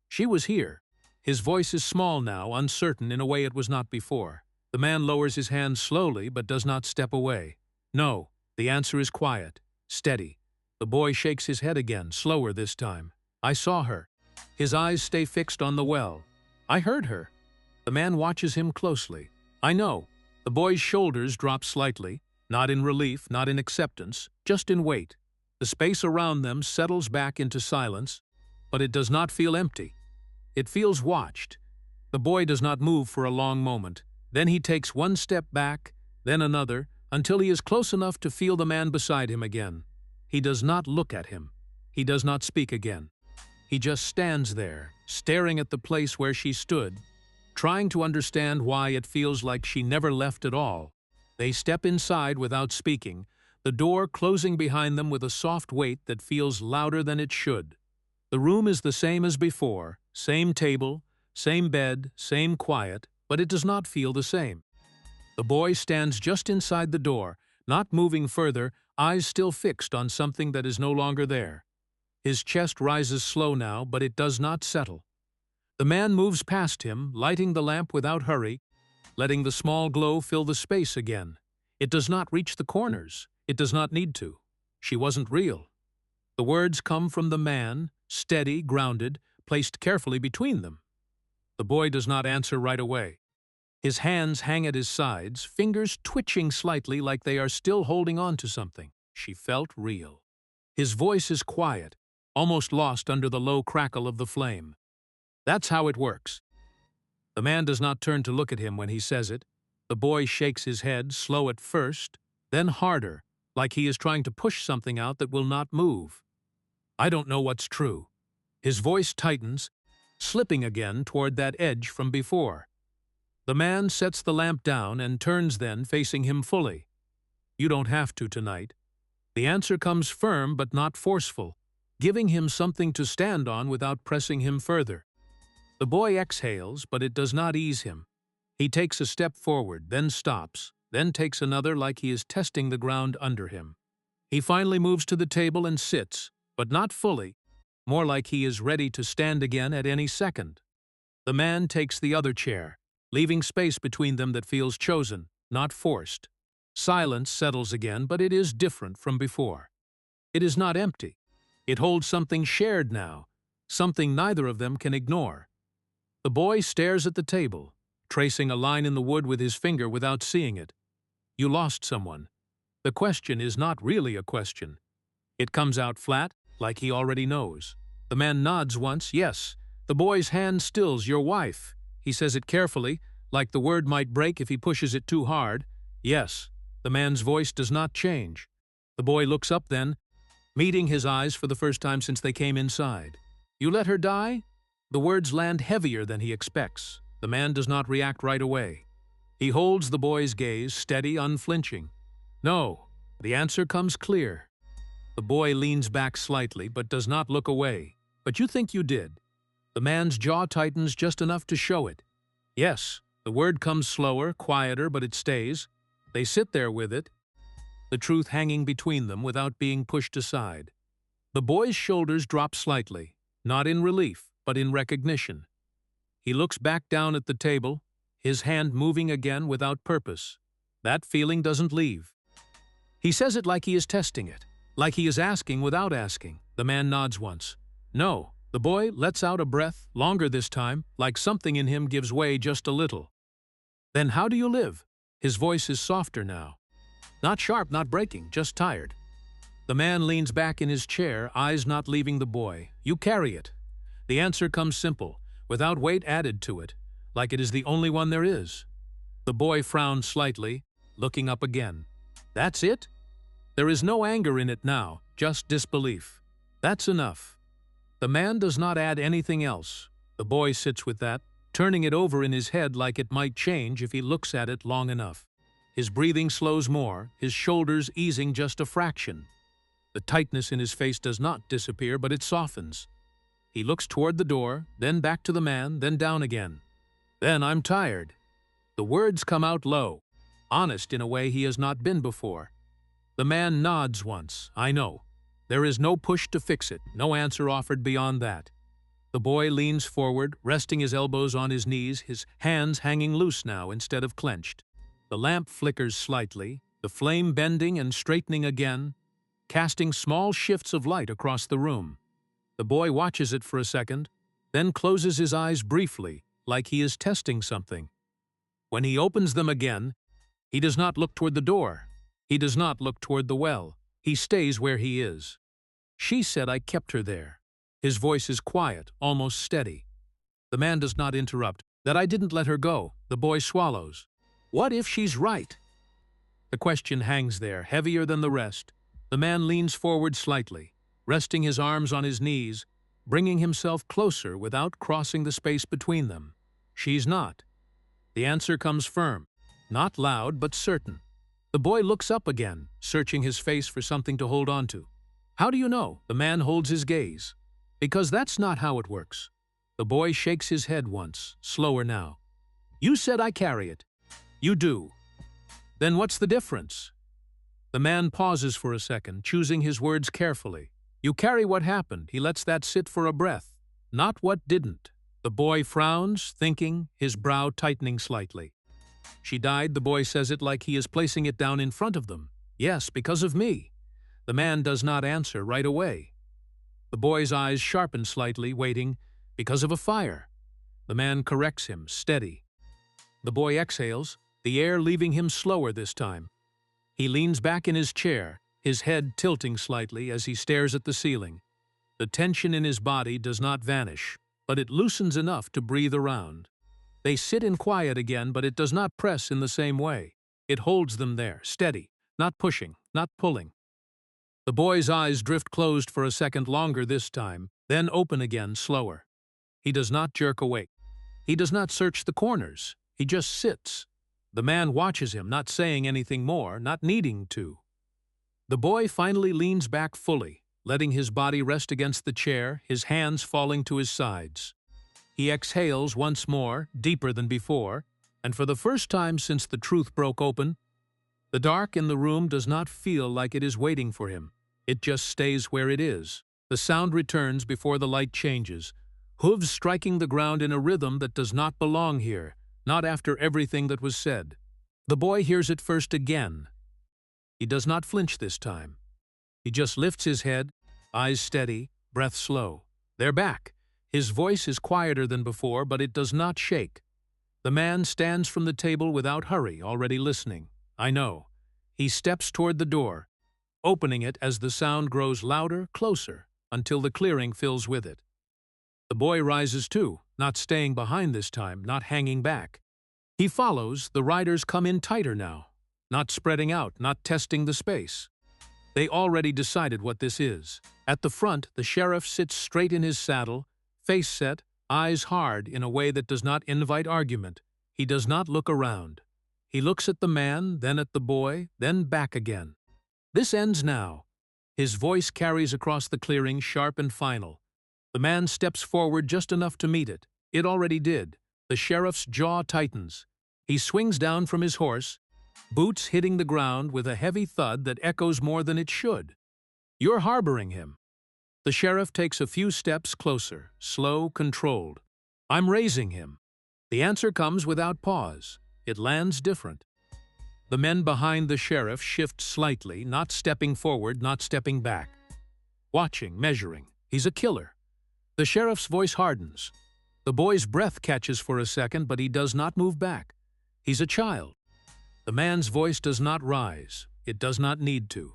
She was here. His voice is small now, uncertain in a way it was not before. The man lowers his hand slowly but does not step away. No, the answer is quiet, steady. The boy shakes his head again, slower this time. I saw her. His eyes stay fixed on the well. I heard her. The man watches him closely. I know. The boy's shoulders drop slightly, not in relief, not in acceptance, just in weight. The space around them settles back into silence, but it does not feel empty. It feels watched. The boy does not move for a long moment. Then he takes one step back, then another, until he is close enough to feel the man beside him again. He does not look at him. He does not speak again. He just stands there, staring at the place where she stood, trying to understand why it feels like she never left at all. They step inside without speaking, the door closing behind them with a soft weight that feels louder than it should. The room is the same as before, same table, same bed, same quiet, but it does not feel the same. The boy stands just inside the door, not moving further, eyes still fixed on something that is no longer there. His chest rises slow now, but it does not settle. The man moves past him, lighting the lamp without hurry, letting the small glow fill the space again. It does not reach the corners. It does not need to. She wasn't real. The words come from the man, steady, grounded, placed carefully between them. The boy does not answer right away. His hands hang at his sides, fingers twitching slightly like they are still holding on to something. She felt real. His voice is quiet, almost lost under the low crackle of the flame. That's how it works. The man does not turn to look at him when he says it. The boy shakes his head, slow at first, then harder, like he is trying to push something out that will not move. I don't know what's true. His voice tightens, slipping again toward that edge from before. The man sets the lamp down and turns then, facing him fully. You don't have to tonight. The answer comes firm but not forceful, giving him something to stand on without pressing him further. The boy exhales, but it does not ease him. He takes a step forward, then stops, then takes another like he is testing the ground under him. He finally moves to the table and sits, but not fully, more like he is ready to stand again at any second. The man takes the other chair, leaving space between them that feels chosen, not forced. Silence settles again, but it is different from before. It is not empty. It holds something shared now, something neither of them can ignore. The boy stares at the table, tracing a line in the wood with his finger without seeing it. You lost someone. The question is not really a question. It comes out flat, like he already knows. The man nods once, yes. The boy's hand stills, your wife. He says it carefully, like the word might break if he pushes it too hard. Yes. The man's voice does not change. The boy looks up then, meeting his eyes for the first time since they came inside. You let her die? The words land heavier than he expects. The man does not react right away. He holds the boy's gaze, steady, unflinching. No. The answer comes clear. The boy leans back slightly, but does not look away. But you think you did. The man's jaw tightens just enough to show it. Yes. The word comes slower, quieter, but it stays. They sit there with it, the truth hanging between them without being pushed aside. The boy's shoulders drop slightly, not in relief, but in recognition. He looks back down at the table, his hand moving again without purpose. That feeling doesn't leave. He says it like he is testing it, like he is asking without asking. The man nods once. No. The boy lets out a breath, longer this time, like something in him gives way just a little. Then how do you live? His voice is softer now. Not sharp, not breaking, just tired. The man leans back in his chair, eyes not leaving the boy. You carry it. The answer comes simple, without weight added to it, like it is the only one there is. The boy frowns slightly, looking up again. That's it? There is no anger in it now, just disbelief. That's enough. The man does not add anything else. The boy sits with that, turning it over in his head like it might change if he looks at it long enough. His breathing slows more, his shoulders easing just a fraction. The tightness in his face does not disappear, but it softens. He looks toward the door, then back to the man, then down again. Then I'm tired. The words come out low, honest in a way he has not been before. The man nods once, I know. There is no push to fix it, no answer offered beyond that. The boy leans forward, resting his elbows on his knees, his hands hanging loose now instead of clenched. The lamp flickers slightly, the flame bending and straightening again, casting small shifts of light across the room. The boy watches it for a second, then closes his eyes briefly, like he is testing something. When he opens them again, he does not look toward the door. He does not look toward the well. He stays where he is. She said I kept her there. His voice is quiet, almost steady. The man does not interrupt. That I didn't let her go. The boy swallows. What if she's right? The question hangs there, heavier than the rest. The man leans forward slightly, resting his arms on his knees, bringing himself closer without crossing the space between them. She's not. The answer comes firm, not loud but certain. The boy looks up again, searching his face for something to hold on to. How do you know? The man holds his gaze. Because that's not how it works. The boy shakes his head once, slower now. You said I carry it. You do. Then what's the difference? The man pauses for a second, choosing his words carefully. You carry what happened. He lets that sit for a breath, not what didn't. The boy frowns, thinking, his brow tightening slightly. She died, the boy says it like he is placing it down in front of them. Yes, because of me. The man does not answer right away. The boy's eyes sharpen slightly, waiting, because of a fire. The man corrects him, steady. The boy exhales, the air leaving him slower this time. He leans back in his chair, his head tilting slightly as he stares at the ceiling. The tension in his body does not vanish, but it loosens enough to breathe around. They sit in quiet again, but it does not press in the same way. It holds them there, steady, not pushing, not pulling. The boy's eyes drift closed for a second longer this time, then open again, slower. He does not jerk awake. He does not search the corners. He just sits. The man watches him, not saying anything more, not needing to. The boy finally leans back fully, letting his body rest against the chair, his hands falling to his sides. He exhales once more, deeper than before, and for the first time since the truth broke open, the dark in the room does not feel like it is waiting for him. It just stays where it is. The sound returns before the light changes, hooves striking the ground in a rhythm that does not belong here, not after everything that was said. The boy hears it first again. He does not flinch this time. He just lifts his head, eyes steady, breath slow. They're back. His voice is quieter than before, but it does not shake. The man stands from the table without hurry, already listening. I know. He steps toward the door, opening it as the sound grows louder, closer, until the clearing fills with it. The boy rises too, not staying behind this time, not hanging back. He follows, the riders come in tighter now, not spreading out, not testing the space. They already decided what this is. At the front, the sheriff sits straight in his saddle, face set, eyes hard in a way that does not invite argument. He does not look around. He looks at the man, then at the boy, then back again. This ends now. His voice carries across the clearing, sharp and final. The man steps forward just enough to meet it. It already did. The sheriff's jaw tightens. He swings down from his horse, boots hitting the ground with a heavy thud that echoes more than it should. You're harboring him. The sheriff takes a few steps closer, slow, controlled. I'm raising him. The answer comes without pause. It lands different. The men behind the sheriff shift slightly, not stepping forward, not stepping back. Watching, measuring. He's a killer. The sheriff's voice hardens. The boy's breath catches for a second, but he does not move back. He's a child. The man's voice does not rise. It does not need to.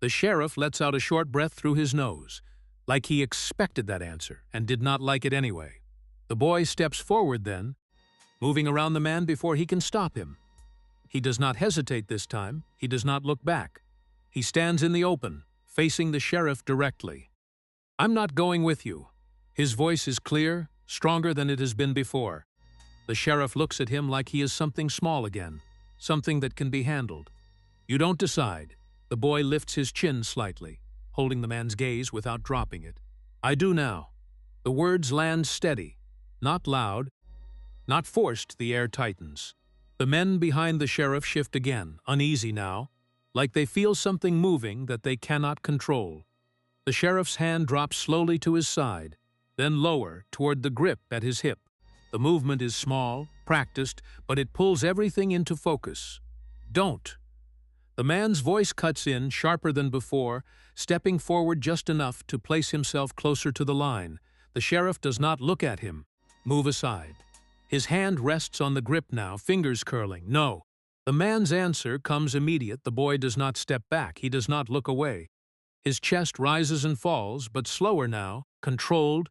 The sheriff lets out a short breath through his nose, like he expected that answer and did not like it anyway. The boy steps forward then, moving around the man before he can stop him. He does not hesitate this time. He does not look back. He stands in the open, facing the sheriff directly. I'm not going with you. His voice is clear, stronger than it has been before. The sheriff looks at him like he is something small again, something that can be handled. You don't decide. The boy lifts his chin slightly, holding the man's gaze without dropping it. I do now. The words land steady, not loud, not forced. The air tightens. The men behind the sheriff shift again, uneasy now, like they feel something moving that they cannot control. The sheriff's hand drops slowly to his side. then lower toward the grip at his hip. The movement is small, practiced, but it pulls everything into focus. Don't. The man's voice cuts in, sharper than before, stepping forward just enough to place himself closer to the line. The sheriff does not look at him. Move aside. His hand rests on the grip now, fingers curling. No. The man's answer comes immediate. The boy does not step back. He does not look away. His chest rises and falls, but slower now, controlled,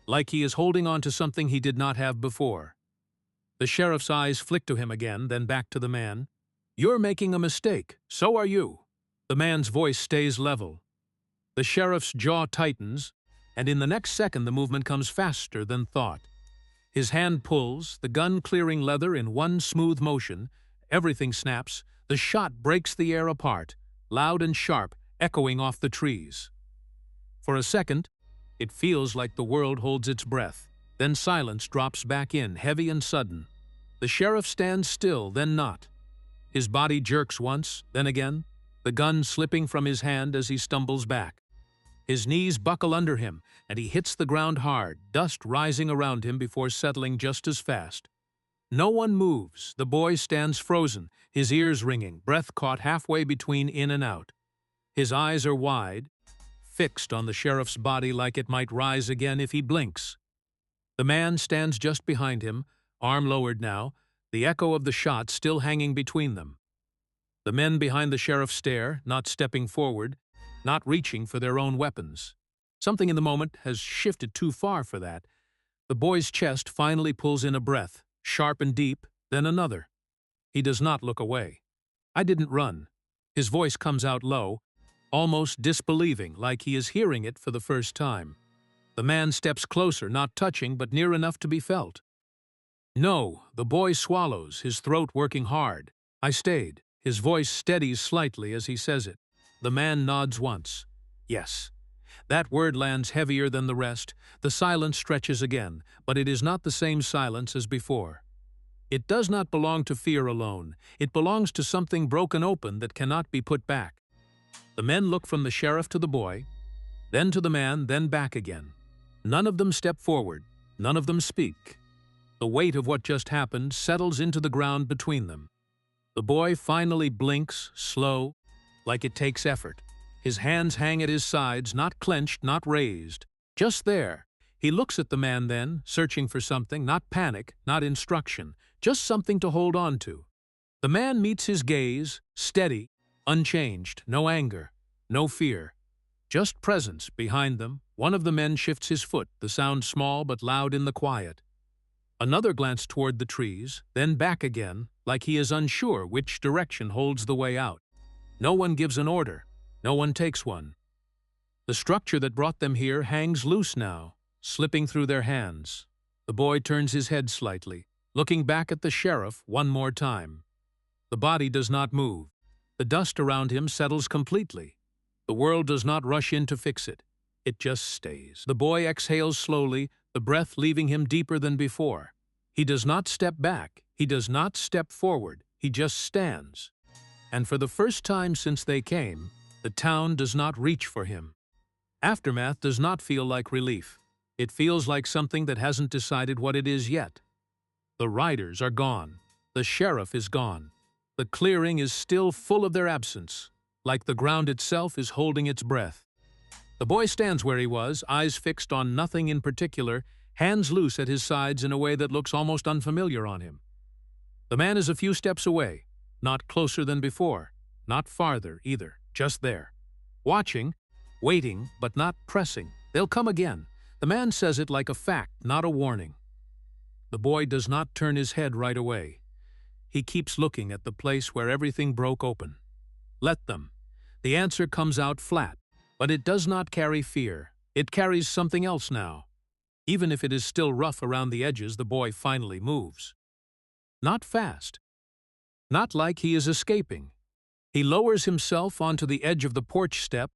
like he is holding on to something he did not have before. The sheriff's eyes flick to him again, then back to the man. "You're making a mistake. So are you." The man's voice stays level. The sheriff's jaw tightens, and in the next second the movement comes faster than thought. His hand pulls, the gun clearing leather in one smooth motion. Everything snaps. The shot breaks the air apart, loud and sharp, echoing off the trees. For a second, it feels like the world holds its breath. Then silence drops back in, heavy and sudden. The sheriff stands still, then not. His body jerks once, then again, the gun slipping from his hand as he stumbles back. His knees buckle under him, and he hits the ground hard, dust rising around him before settling just as fast. No one moves. The boy stands frozen, his ears ringing, breath caught halfway between in and out. His eyes are wide, fixed on the sheriff's body like it might rise again if he blinks. The man stands just behind him, arm lowered now, the echo of the shot still hanging between them. The men behind the sheriff stare, not stepping forward, not reaching for their own weapons. Something in the moment has shifted too far for that. The boy's chest finally pulls in a breath, sharp and deep, then another. He does not look away. "I didn't run." His voice comes out low, almost disbelieving, like he is hearing it for the first time. The man steps closer, not touching, but near enough to be felt. "No," the boy swallows, his throat working hard. "I stayed." His voice steadies slightly as he says it. The man nods once. Yes. That word lands heavier than the rest. The silence stretches again, but it is not the same silence as before. It does not belong to fear alone. It belongs to something broken open that cannot be put back. The men look from the sheriff to the boy, then to the man, then back again. None of them step forward. None of them speak. The weight of what just happened settles into the ground between them. The boy finally blinks, slow, like it takes effort. His hands hang at his sides, not clenched, not raised. Just there. He looks at the man then, searching for something, not panic, not instruction, just something to hold on to. The man meets his gaze, steady, unchanged, no anger, no fear. Just presence behind them. One of the men shifts his foot, the sound small but loud in the quiet. Another glance toward the trees, then back again, like he is unsure which direction holds the way out. No one gives an order. No one takes one. The structure that brought them here hangs loose now, slipping through their hands. The boy turns his head slightly, looking back at the sheriff one more time. The body does not move. The dust around him settles completely. The world does not rush in to fix it. It just stays. The boy exhales slowly, the breath leaving him deeper than before. He does not step back. He does not step forward. He just stands. And for the first time since they came, the town does not reach for him. Aftermath does not feel like relief. It feels like something that hasn't decided what it is yet. The riders are gone. The sheriff is gone. The clearing is still full of their absence, like the ground itself is holding its breath. The boy stands where he was, eyes fixed on nothing in particular, hands loose at his sides in a way that looks almost unfamiliar on him. The man is a few steps away, not closer than before, not farther either, just there. Watching, waiting, but not pressing. They'll come again. The man says it like a fact, not a warning. The boy does not turn his head right away. He keeps looking at the place where everything broke open. Let them. The answer comes out flat, but it does not carry fear. It carries something else now. Even if it is still rough around the edges, the boy finally moves. Not fast. Not like he is escaping. He lowers himself onto the edge of the porch step,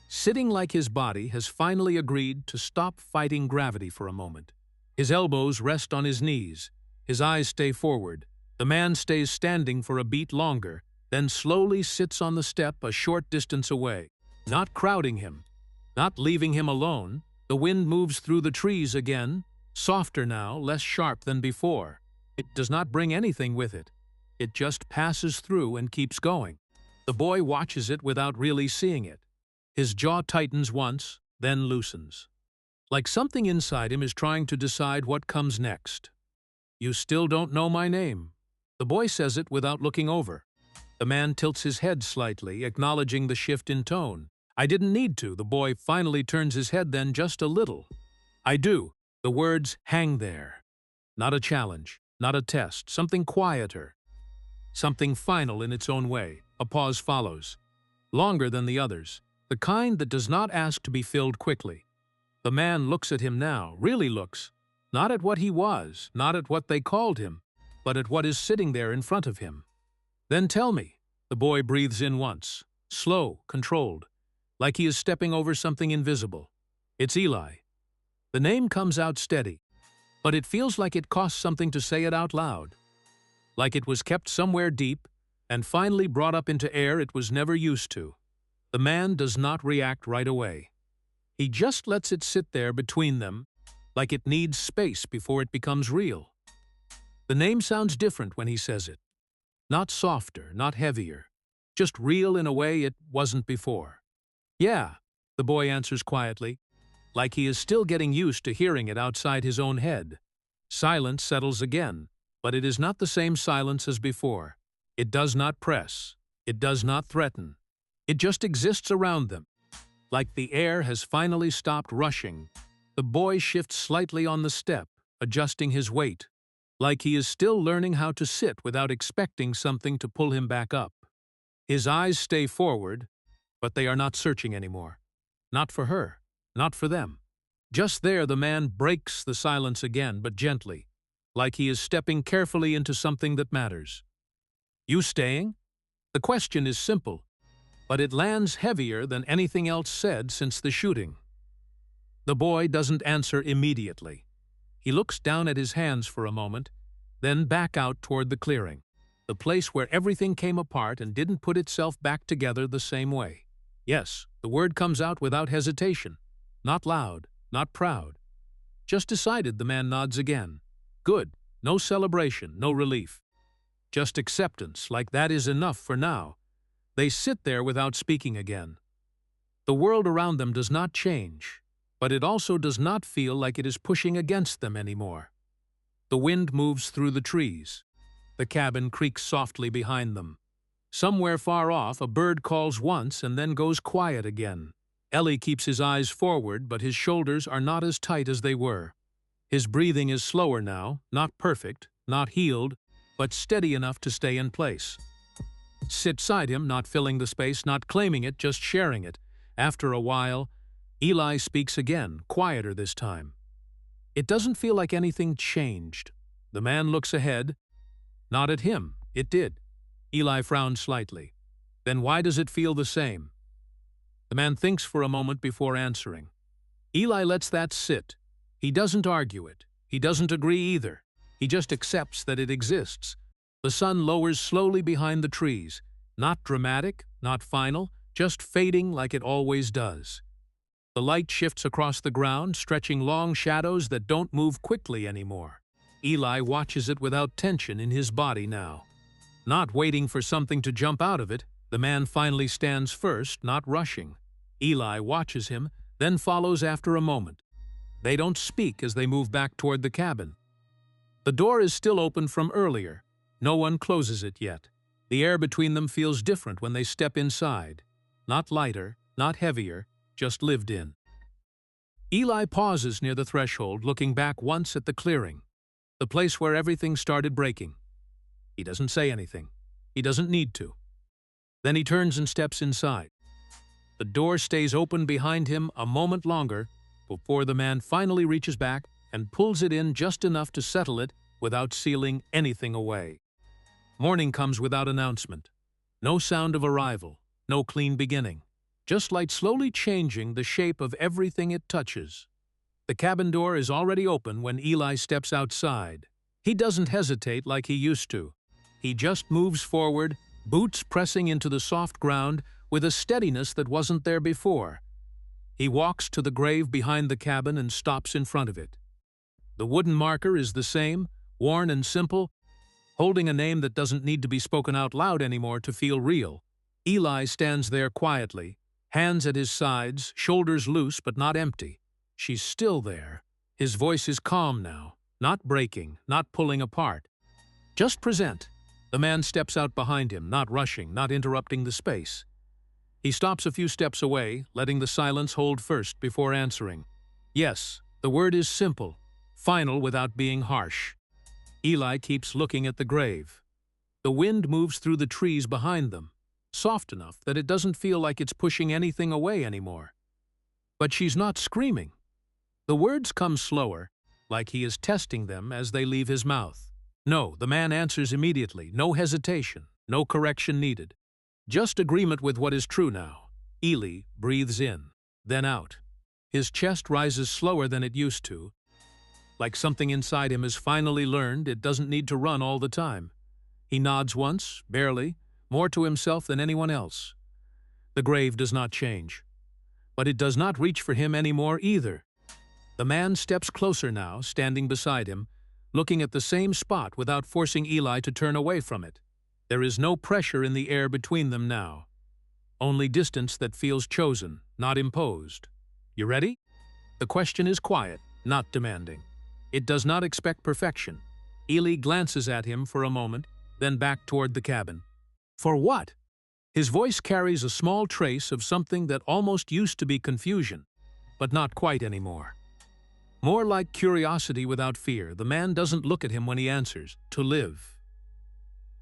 sitting like his body has finally agreed to stop fighting gravity for a moment. His elbows rest on his knees. His eyes stay forward. The man stays standing for a beat longer, then slowly sits on the step a short distance away, not crowding him, not leaving him alone. The wind moves through the trees again, softer now, less sharp than before. It does not bring anything with it. It just passes through and keeps going. The boy watches it without really seeing it. His jaw tightens once, then loosens. Like something inside him is trying to decide what comes next. "You still don't know my name." The boy says it without looking over. The man tilts his head slightly, acknowledging the shift in tone. "I didn't need to." The boy finally turns his head then just a little. "I do." The words hang there. Not a challenge, not a test, something quieter. Something final in its own way. A pause follows. Longer than the others. The kind that does not ask to be filled quickly. The man looks at him now, really looks. Not at what he was, not at what they called him, but at what is sitting there in front of him. "Then tell me." The boy breathes in once. Slow, controlled. Like he is stepping over something invisible. It's Eli. The name comes out steady, but it feels like it costs something to say it out loud. Like it was kept somewhere deep and finally brought up into air it was never used to. The man does not react right away. He just lets it sit there between them, like it needs space before it becomes real. The name sounds different when he says it. Not softer, not heavier. Just real in a way it wasn't before. "Yeah," the boy answers quietly, like he is still getting used to hearing it outside his own head. Silence settles again, but it is not the same silence as before. It does not press. It does not threaten. It just exists around them. Like the air has finally stopped rushing, the boy shifts slightly on the step, adjusting his weight, like he is still learning how to sit without expecting something to pull him back up. His eyes stay forward, but they are not searching anymore. Not for her, not for them. Just there the man breaks the silence again, but gently, like he is stepping carefully into something that matters. "You staying?" The question is simple, but it lands heavier than anything else said since the shooting. The boy doesn't answer immediately. He looks down at his hands for a moment, then back out toward the clearing, the place where everything came apart and didn't put itself back together the same way. Yes, the word comes out without hesitation. Not loud, not proud. Just decided. The man nods again. Good. No celebration, no relief. Just acceptance, like that is enough for now. They sit there without speaking again. The world around them does not change, but it also does not feel like it is pushing against them anymore. The wind moves through the trees. The cabin creaks softly behind them. Somewhere far off, a bird calls once and then goes quiet again. Ellie keeps his eyes forward, but his shoulders are not as tight as they were. His breathing is slower now, not perfect, not healed, but steady enough to stay in place. Sit beside him, not filling the space, not claiming it, just sharing it. After a while, Eli speaks again, quieter this time. It doesn't feel like anything changed. The man looks ahead. Not at him. It did. Eli frowned slightly. Then why does it feel the same? The man thinks for a moment before answering. Eli lets that sit. He doesn't argue it. He doesn't agree either. He just accepts that it exists. The sun lowers slowly behind the trees. Not dramatic, not final, just fading like it always does. The light shifts across the ground, stretching long shadows that don't move quickly anymore. Eli watches it without tension in his body now. Not waiting for something to jump out of it, the man finally stands first, not rushing. Eli watches him, then follows after a moment. They don't speak as they move back toward the cabin. The door is still open from earlier. No one closes it yet. The air between them feels different when they step inside. Not lighter, not heavier, just lived in. Eli pauses near the threshold, looking back once at the clearing, the place where everything started breaking. He doesn't say anything. He doesn't need to. Then he turns and steps inside. The door stays open behind him a moment longer before the man finally reaches back and pulls it in just enough to settle it without sealing anything away. Morning comes without announcement. No sound of arrival, no clean beginning. Just light slowly changing the shape of everything it touches. The cabin door is already open when Eli steps outside. He doesn't hesitate like he used to. He just moves forward, boots pressing into the soft ground with a steadiness that wasn't there before. He walks to the grave behind the cabin and stops in front of it. The wooden marker is the same, worn and simple, holding a name that doesn't need to be spoken out loud anymore to feel real. Eli stands there quietly, hands at his sides, shoulders loose but not empty. She's still there. His voice is calm now, not breaking, not pulling apart. Just present. The man steps out behind him, not rushing, not interrupting the space. He stops a few steps away, letting the silence hold first before answering. Yes, the word is simple, final without being harsh. Eli keeps looking at the grave. The wind moves through the trees behind them, soft enough that it doesn't feel like it's pushing anything away anymore. But she's not screaming. The words come slower, like he is testing them as they leave his mouth. No, the man answers immediately, no hesitation, no correction needed. Just agreement with what is true now. Eli breathes in, then out. His chest rises slower than it used to, like something inside him has finally learned it doesn't need to run all the time. He nods once, barely, more to himself than anyone else. The grave does not change. But it does not reach for him anymore either. The man steps closer now, standing beside him, looking at the same spot without forcing Eli to turn away from it. There is no pressure in the air between them now. Only distance that feels chosen, not imposed. You ready? The question is quiet, not demanding. It does not expect perfection. Eli glances at him for a moment, then back toward the cabin. For what? His voice carries a small trace of something that almost used to be confusion, but not quite anymore. More like curiosity without fear. The man doesn't look at him when he answers, to live.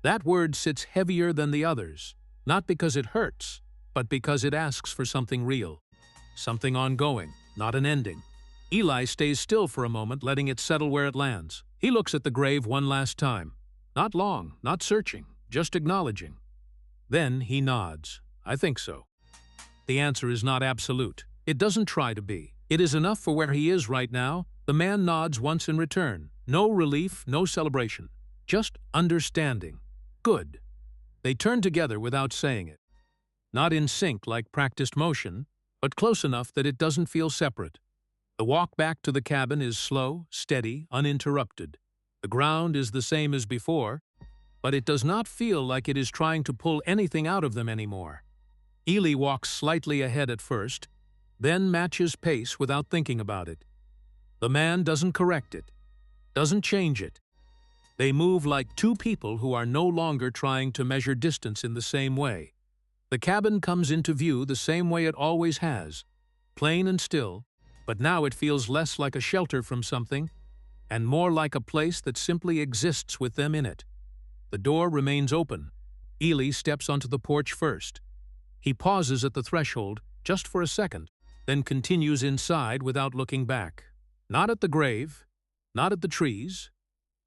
That word sits heavier than the others, not because it hurts, but because it asks for something real, something ongoing, not an ending. Eli stays still for a moment, letting it settle where it lands. He looks at the grave one last time. Not long, not searching, just acknowledging. Then he nods. I think so. The answer is not absolute. It doesn't try to be. It is enough for where he is right now. The man nods once in return. No relief, no celebration. Just understanding. Good. They turn together without saying it. Not in sync like practiced motion, but close enough that it doesn't feel separate. The walk back to the cabin is slow, steady, uninterrupted. The ground is the same as before, but it does not feel like it is trying to pull anything out of them anymore. Eli walks slightly ahead at first, then matches pace without thinking about it. The man doesn't correct it, doesn't change it. They move like two people who are no longer trying to measure distance in the same way. The cabin comes into view the same way it always has, plain and still, but now it feels less like a shelter from something and more like a place that simply exists with them in it. The door remains open. Eli steps onto the porch first. He pauses at the threshold, just for a second, then continues inside without looking back. Not at the grave, not at the trees,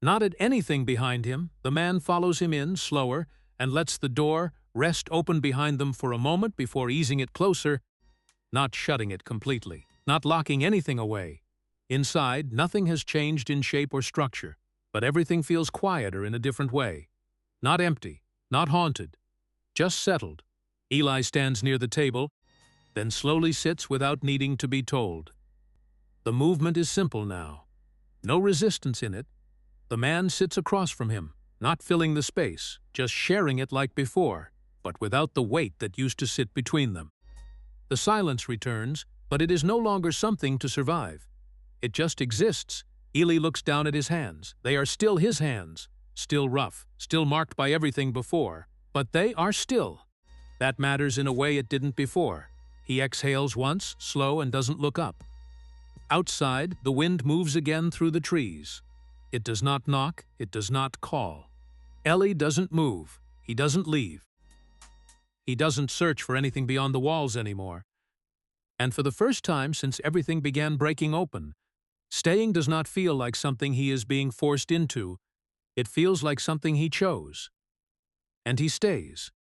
not at anything behind him. The man follows him in, slower, and lets the door rest open behind them for a moment before easing it closer, not shutting it completely, not locking anything away. Inside, nothing has changed in shape or structure, but everything feels quieter in a different way. Not empty, not haunted, just settled. Eli stands near the table, then slowly sits without needing to be told. The movement is simple now. No resistance in it. The man sits across from him, not filling the space, just sharing it like before, but without the weight that used to sit between them. The silence returns, but it is no longer something to survive. It just exists. Eli looks down at his hands. They are still his hands, still rough, still marked by everything before, but they are still. That matters in a way it didn't before. He exhales once, slow, and doesn't look up. Outside, the wind moves again through the trees. It does not knock, it does not call. Eli doesn't move, he doesn't leave. He doesn't search for anything beyond the walls anymore. And for the first time since everything began breaking open, staying does not feel like something he is being forced into. It feels like something he chose. And he stays.